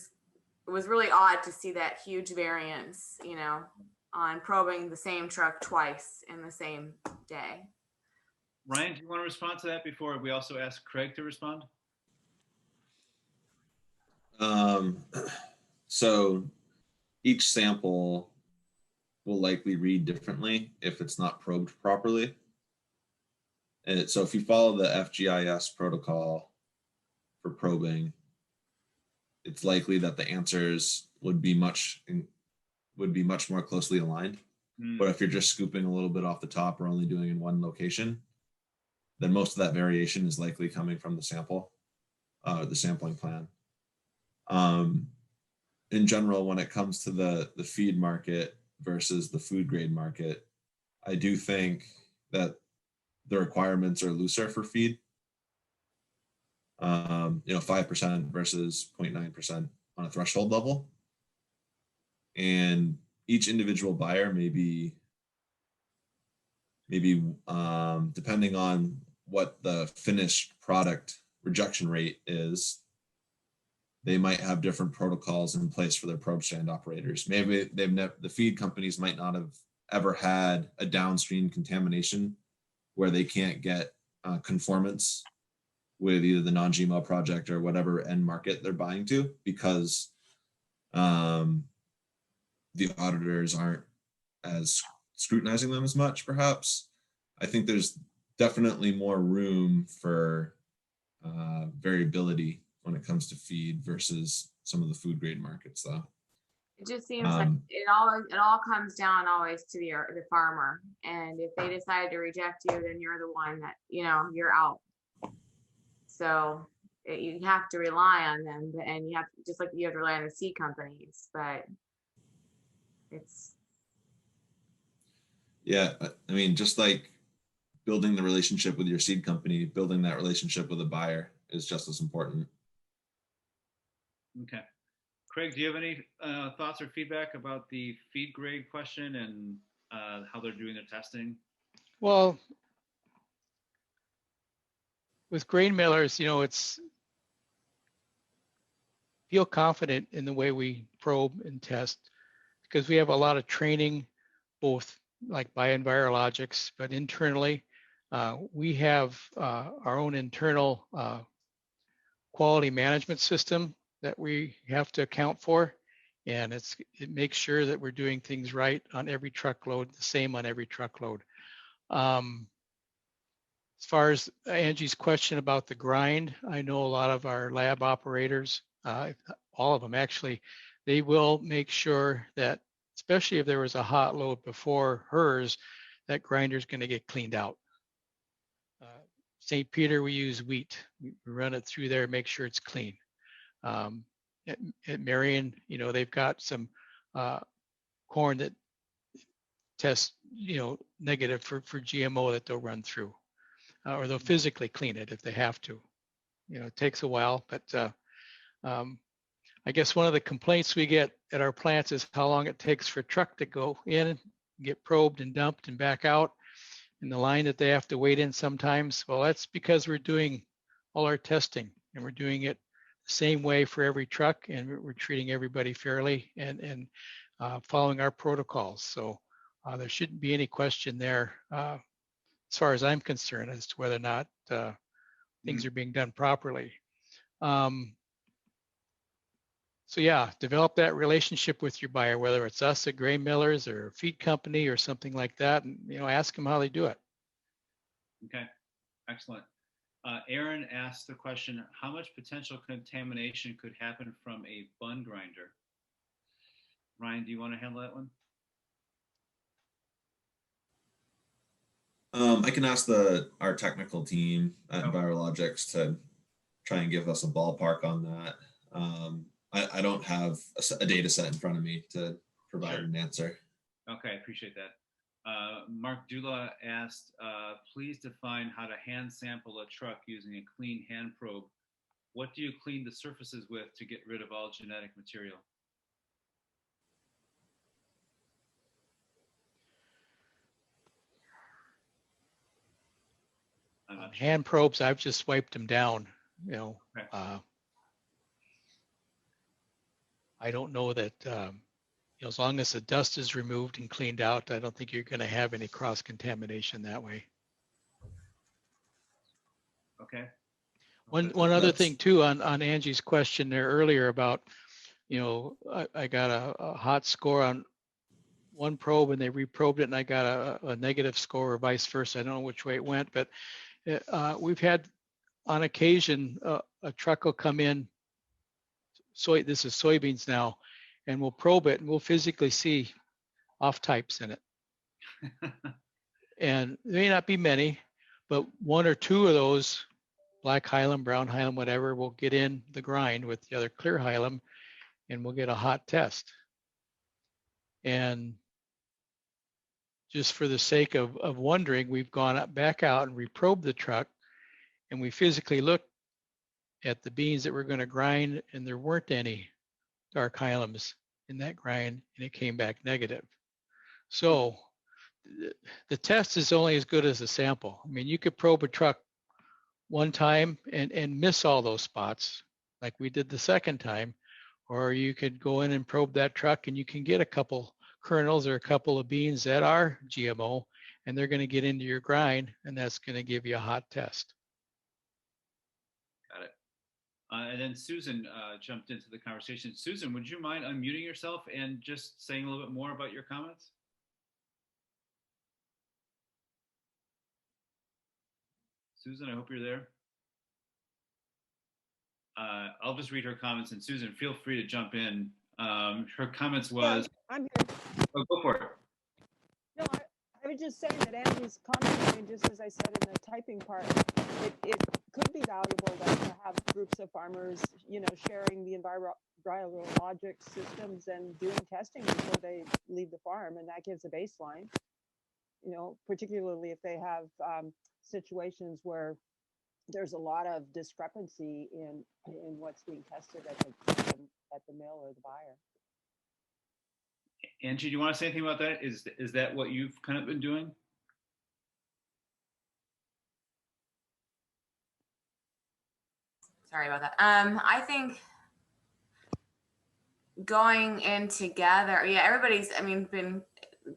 was really odd to see that huge variance, on probing the same truck twice in the same day. Ryan, do you want to respond to that before we also ask Craig to respond? So each sample will likely read differently if it's not probed properly. And so if you follow the FGIS protocol for probing, it's likely that the answers would be much more closely aligned. But if you're just scooping a little bit off the top or only doing in one location, then most of that variation is likely coming from the sample, the sampling plan. In general, when it comes to the feed market versus the food grade market, I do think that the requirements are looser for feed. 5% versus 0.9% on a threshold level. And each individual buyer maybe depending on what the finished product rejection rate is, they might have different protocols in place for their probe stand operators. Maybe the feed companies might not have ever had a downstream contamination where they can't get conformance with either the non-GMO project or whatever end market they're buying to, because the auditors aren't as scrutinizing them as much, perhaps. I think there's definitely more room for variability when it comes to feed versus some of the food grade markets, though. It just seems like it all comes down always to the farmer, and if they decide to reject you, then you're the one that you're out. So you have to rely on them, and you have to rely on the seed companies, but it's. Yeah, I mean, just like building the relationship with your seed company, building that relationship with a buyer is just as important. Okay. Craig, do you have any thoughts or feedback about the feed grade question and how they're doing their testing? Well, with grain millers, it's feel confident in the way we probe and test because we have a lot of training, both like biologics, but internally, we have our own internal quality management system that we have to account for. And it makes sure that we're doing things right on every truckload, the same on every truckload. As far as Angie's question about the grind, I know a lot of our lab operators, all of them actually, they will make sure that, especially if there was a hot load before hers, that grinder is going to get cleaned out. St. Peter, we use wheat. We run it through there, make sure it's clean. at Marion, they've got some corn that tests, negative for GMO that they'll run through, or they'll physically clean it if they have to. It takes a while, but I guess one of the complaints we get at our plants is how long it takes for a truck to go in, get probed and dumped and back out, and the line that they have to wait in sometimes. Well, that's because we're doing all our testing and we're doing it the same way for every truck, and we're treating everybody fairly and following our protocols. So there shouldn't be any question there, as far as I'm concerned, as to whether or not things are being done properly. So yeah, develop that relationship with your buyer, whether it's us at Grain Millers or a feed company or something like that, and ask them how they do it. Okay, excellent. Aaron asked the question, how much potential contamination could happen from a bun grinder? Ryan, do you want to handle that one? I can ask our technical team at Envirologics to try and give us a ballpark on that. I don't have a data set in front of me to provide an answer. Okay, I appreciate that. Mark Dula asked, please define how to hand sample a truck using a clean hand probe. What do you clean the surfaces with to get rid of all genetic material? Hand probes, I've just wiped them down. Okay. I don't know that, as long as the dust is removed and cleaned out, I don't think you're going to have any cross contamination that way. Okay. One other thing too on Angie's question there earlier about, I got a hot score on one probe and they reprobed it and I got a negative score or vice versa. I don't know which way it went, but we've had on occasion a truck will come in, this is soybeans now, and we'll probe it and we'll physically see off types in it. And there may not be many, but one or two of those, black hilum, brown hilum, whatever, will get in the grind with the other clear hilum and we'll get a hot test. And just for the sake of wondering, we've gone back out and reprobed the truck and we physically looked at the beans that we're going to grind and there weren't any dark hilums in that grind and it came back negative. So the test is only as good as the sample. I mean, you could probe a truck one time and miss all those spots like we did the second time, or you could go in and probe that truck and you can get a couple kernels or a couple of beans that are GMO and they're going to get into your grind and that's going to give you a hot test. Got it. And then Susan jumped into the conversation. Susan, would you mind unmuting yourself and just saying a little bit more about your comments? Susan, I hope you're there. I'll just read her comments, and Susan, feel free to jump in. Her comments was... Yeah, I'm here. Oh, go for it. No, I was just saying that Angie's comment, I mean, just as I said in the typing part, it could be valuable then to have groups of farmers, sharing the envirologic systems and doing testing before they leave the farm, and that gives a baseline. Particularly if they have situations where there's a lot of discrepancy in what's being tested at the mill or the buyer. Angie, do you want to say anything about that? Is that what you've kind of been doing? Sorry about that. I think going in together, everybody's, been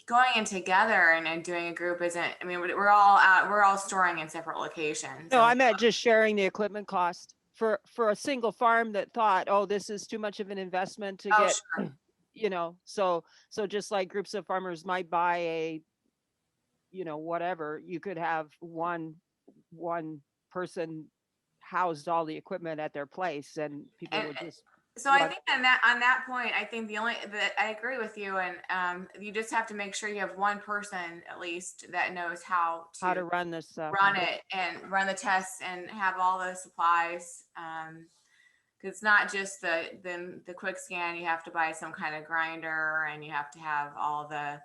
going in together and doing a group isn't, we're all storing in separate locations. No, I meant just sharing the equipment cost for a single farm that thought, oh, this is too much of an investment to get, sure. So just like groups of farmers might buy a, whatever, you could have one person housed all the equipment at their place and people would just. So I think on that point, I think I agree with you, and you just have to make sure you have one person at least that knows how to run this, run it and run the tests and have all the supplies. because it's not just the quick scan. You have to buy some kind of grinder, and you have to have all the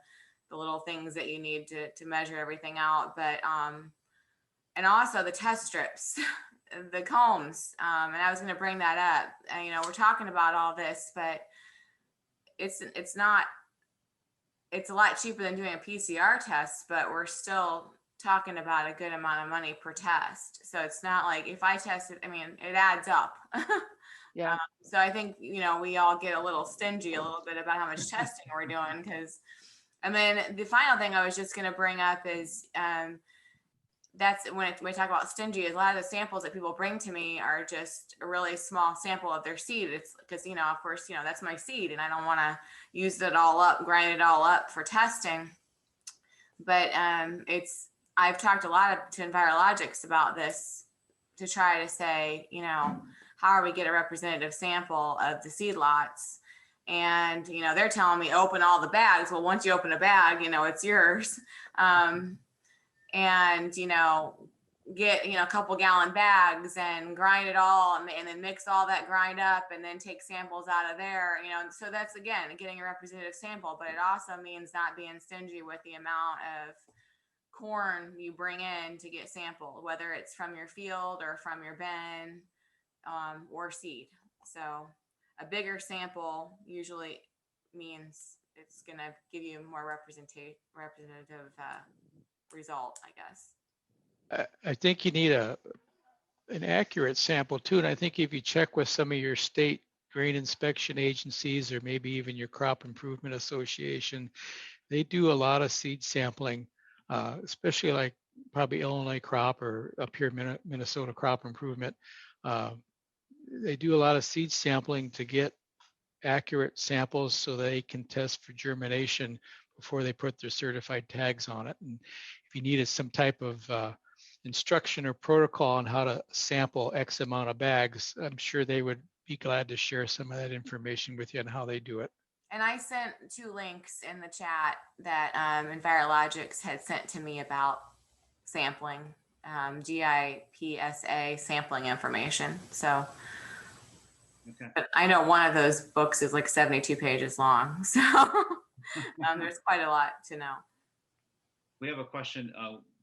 little things that you need to measure everything out. But and also the test strips, the combs. And I was going to bring that up. And, we're talking about all this, but it's a lot cheaper than doing a PCR test, but we're still talking about a good amount of money per test. So it's not like if I test it, it adds up. Yeah. So I think, we all get a little stingy a little bit about how much testing we're doing, and then the final thing I was just going to bring up is, that's when we talk about stingy, is a lot of the samples that people bring to me are just a really small sample of their seed. It's because, of course, that's my seed, and I don't want to use it all up, grind it all up for testing. But I've talked a lot to Envirologics about this to try to say, how are we get a representative sample of the seed lots? And, they're telling me open all the bags. Well, once you open a bag, it's yours. And, get, a couple gallon bags and grind it all, and then mix all that grind up, and then take samples out of there, so that's, again, getting a representative sample. But it also means not being stingy with the amount of corn you bring in to get sampled, whether it's from your field or from your bin, or seed. So a bigger sample usually means it's going to give you more representative result, I guess. I think you need an accurate sample too. And I think if you check with some of your state grain inspection agencies, or maybe even your crop improvement association, they do a lot of seed sampling, especially like probably Illinois crop, or up here Minnesota crop improvement. They do a lot of seed sampling to get accurate samples so they can test for germination before they put their certified tags on it. And if you needed some type of instruction or protocol on how to sample X amount of bags, I'm sure they would be glad to share some of that information with you on how they do it. And I sent 2 links in the chat that Envirologics had sent to me about sampling, GIPSA sampling information. So, okay. But I know one of those books is like 72 pages long. So there's quite a lot to know. We have a question.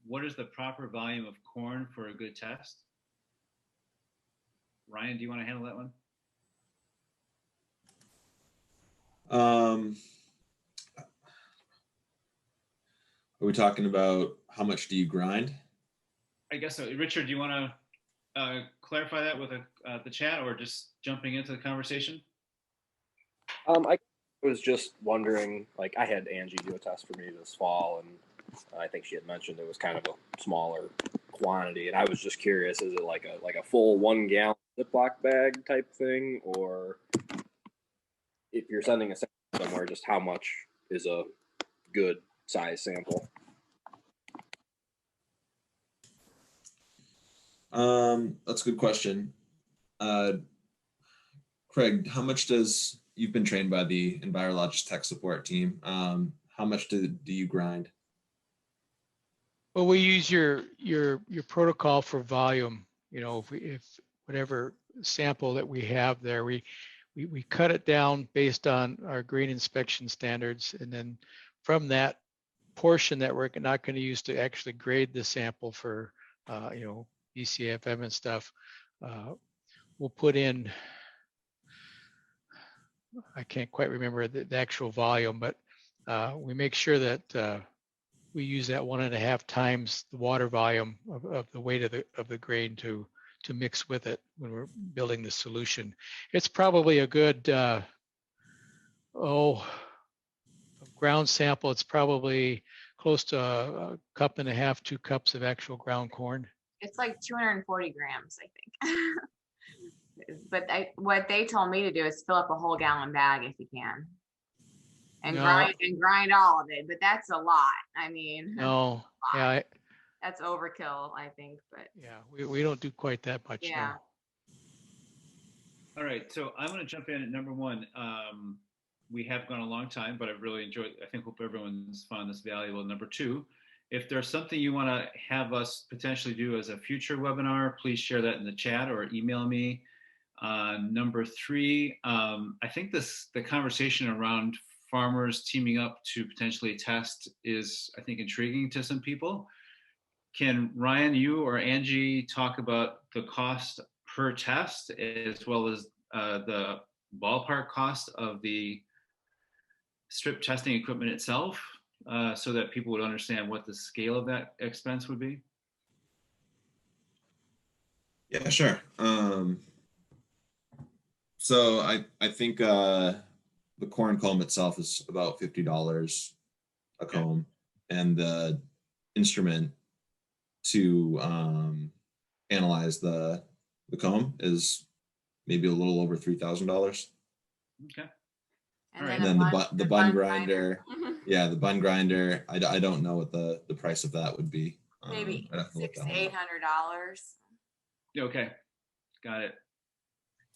What is the proper volume of corn for a good test? Ryan, do you want to handle that one? Are we talking about how much do you grind? I guess so. Richard, do you want to clarify that with the chat, or just jumping into the conversation? I was just wondering, like, I had Angie do a test for me this fall, and I think she had mentioned it was kind of a smaller quantity, and I was just curious, is it like a full 1 gallon Ziploc bag type thing, or if you're sending a sample somewhere, just how much is a good size sample? That's a good question. Craig, how much you've been trained by the Envirologics tech support team, how much do you grind? Well, we use your protocol for volume. If whatever sample that we have there, we cut it down based on our grain inspection standards, and then from that portion that we're not going to use to actually grade the sample for BCFM and stuff, we'll put in, I can't quite remember the actual volume, but we make sure that we use that 1.5 times the water volume of the weight of the grain to mix with it when we're building the solution. It's probably a good ground sample. It's probably close to a 1.5 cups, 2 cups of actual ground corn. It's like 240 grams, I think. But what they told me to do is fill up a whole gallon bag if you can. And grind all of it, but that's a lot. No, yeah, that's overkill, I think. But yeah, we don't do quite that much. Yeah. No. All right, so I'm going to jump in at number 1. We have gone a long time, but I've really enjoyed. Hope everyone's found this valuable. Number 2, if there's something you want to have us potentially do as a future webinar, please share that in the chat or email me. Number three, I think the conversation around farmers teaming up to potentially test is, I think, intriguing to some people. Can Ryan, you or Angie talk about the cost per test as well as the ballpark cost of the strip testing equipment itself, so that people would understand what the scale of that expense would be? Yeah, sure. So I think the corn comb itself is about $50 a Okay. comb, and the instrument to analyze the comb is maybe a little over $3,000. Okay. And All right. And then the bun grinder, Mhm. yeah, the bun grinder. I don't know what the price of that would be. Maybe I'd have to look $600 that to one up. $800. Okay, got it.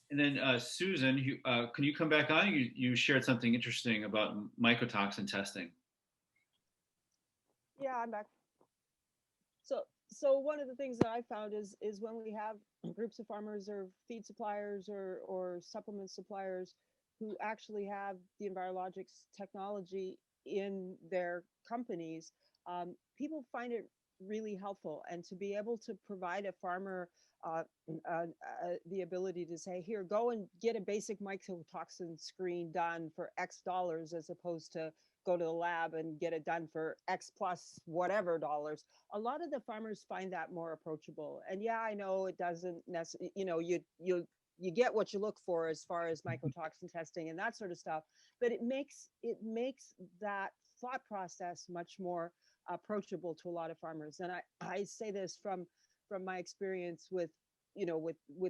And then Susan, can you come back on? You shared something interesting about mycotoxin testing. Yeah, I'm back. So one of the things that I found is when we have groups of farmers or feed suppliers or supplement suppliers who actually have the Envirologics technology in their companies, people find it really helpful. And to be able to provide a farmer the ability to say, here, go and get a basic mycotoxin screen done for X dollars, as opposed to go to the lab and get it done for X plus whatever dollars. A lot of the farmers find that more approachable. And yeah, I know it doesn't necessarily, you get what you look for as far as mycotoxin testing and that sort of stuff, but it makes that thought process much more approachable to a lot of farmers. And I say this from my experience with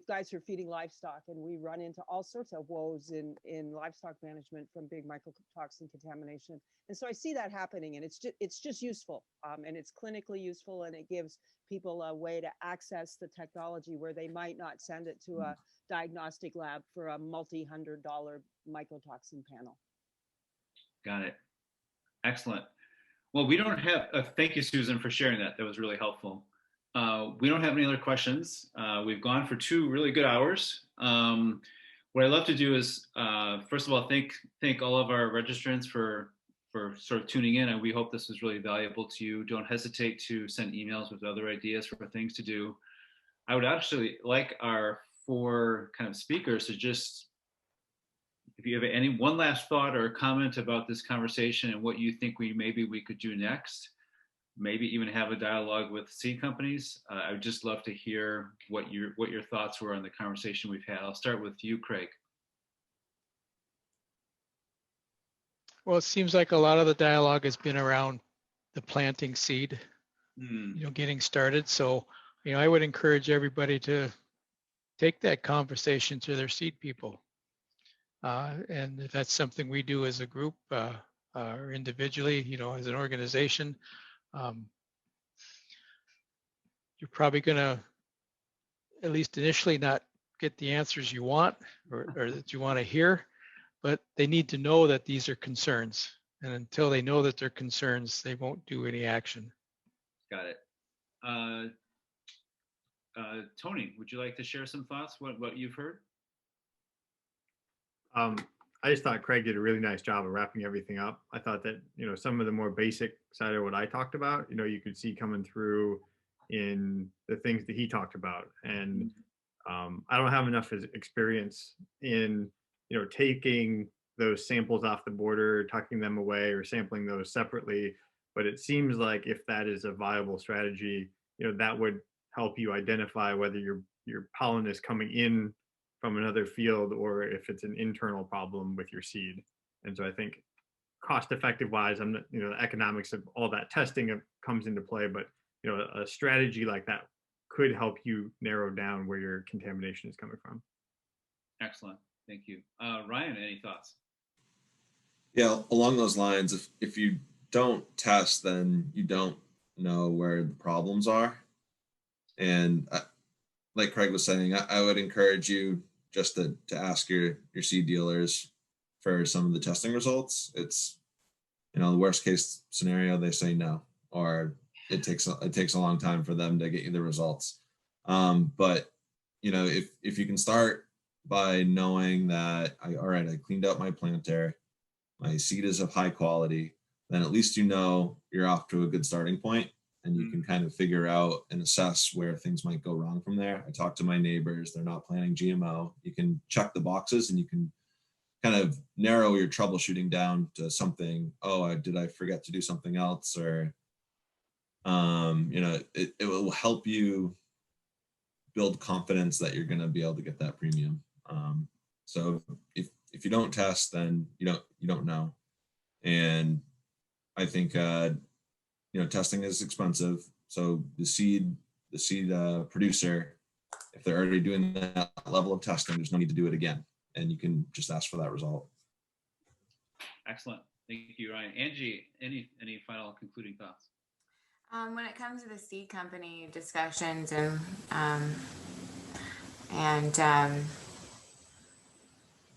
guys who are feeding livestock, and we run into all sorts of woes in livestock management from big mycotoxin contamination. And so I see that happening, and it's just useful, and it's clinically useful, and it gives people a way to access the technology where they might not send it to a diagnostic lab for a multi-$100 mycotoxin panel. Got it. Excellent. Well, we don't have, thank you, Susan, for sharing that. That was really helpful. We don't have any other questions. We've gone for 2 really good hours. What I'd love to do is, first of all, thank all of our registrants for sort of tuning in, and we hope this was really valuable to you. Don't hesitate to send emails with other ideas for things to do. I would actually like our 4 kind of speakers to just, if you have any one last thought or comment about this conversation and what you think maybe we could do next, maybe even have a dialogue with seed companies. I would just love to hear what your thoughts were on the conversation we've had. I'll start with you, Craig. Well, it seems like a lot of the dialogue has been around the planting seed, Mm. getting started. So, I would encourage everybody to take that conversation to their seed people. And if that's something we do as a group or individually, as an organization, you're probably going to, at least initially, not get the answers you want or that you want to hear, but they need to know that these are concerns. And until they know that they're concerns, they won't do any action. Got it. Tony, would you like to share some thoughts, what you've heard? I just thought Craig did a really nice job of wrapping everything up. I thought that, some of the more basic side of what I talked about, you could see coming through in the things that he talked about. And I don't have enough experience in, taking those samples off the border, tucking them away, or sampling those separately. But it seems like if that is a viable strategy, that would help you identify whether your pollen is coming in from another field or if it's an internal problem with your seed. And so I think cost effective wise, I'm not, the economics of all that testing comes into play, but a strategy like that could help you narrow down where your contamination is coming from. Excellent. Thank you. Ryan, any thoughts? Yeah, along those lines, if you don't test, then you don't know where the problems are. And like Craig was saying, I would encourage you just to ask your seed dealers for some of the testing results. It's, the worst case scenario, they say no, or it takes a long time for them to get you the results. But if you can start by knowing that all right, I cleaned out my planter, my seed is of high quality, then at least you know you're off to a good starting point, and you can kind of figure out and assess where things might go wrong from there. I talked to my neighbors, they're not planting GMO. You can check the boxes and you can kind of narrow your troubleshooting down to something. Oh, did I forget to do something else? Or, it will help you build confidence that you're going to be able to get that premium. So if you don't test, then you don't know. And I think, testing is expensive. So the seed producer, if they're already doing that level of testing, there's no need to do it again. And you can just ask for that result. Excellent. Thank you, Ryan. Angie, any final concluding thoughts? When it comes to the seed company discussions and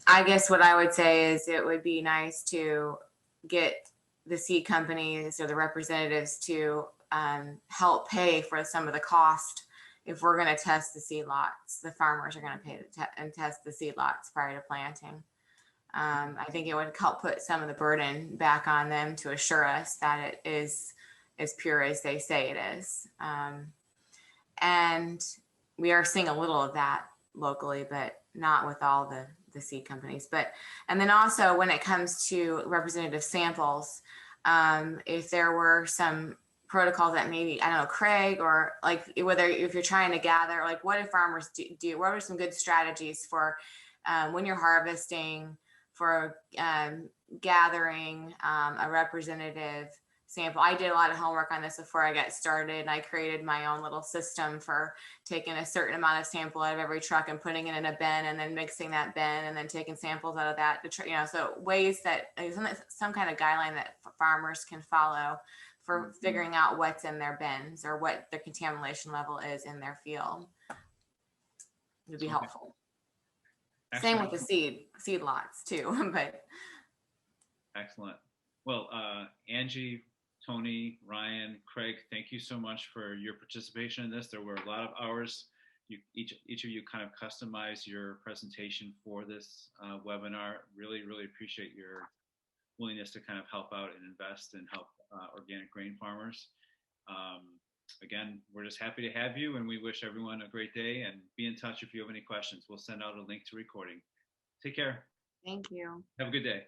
I guess what I would say is it would be nice to get the seed companies or the representatives to help pay for some of the cost. If we're going to test the seed lots, the farmers are going to pay and test the seed lots prior to planting. I think it would help put some of the burden back on them to assure us that it is as pure as they say it is. And we are seeing a little of that locally, but not with all the seed companies. And then also when it comes to representative samples, if there were some protocols that maybe, I don't know, Craig, or like whether if you're trying to gather, like what do farmers do? What are some good strategies for when you're harvesting, for gathering a representative sample? I did a lot of homework on this before I got started, and I created my own little system for taking a certain amount of sample out of every truck and putting it in a bin, and then mixing that bin, and then taking samples out of that to so ways that some kind of guideline that farmers can follow for figuring out what's in their bins or what the contamination level is in their field would be helpful. Excellent. Same with the seed lots too. But excellent. Well, Angie, Tony, Ryan, Craig, thank you so much for your participation in this. There were a lot of hours. Each of you kind of customized your presentation for this webinar. Really, really appreciate your willingness to kind of help out and invest and help organic grain farmers. Again, we're just happy to have you, and we wish everyone a great day, and be in touch if you have any questions. We'll send out a link to recording. Take care. Thank you. Have a good day.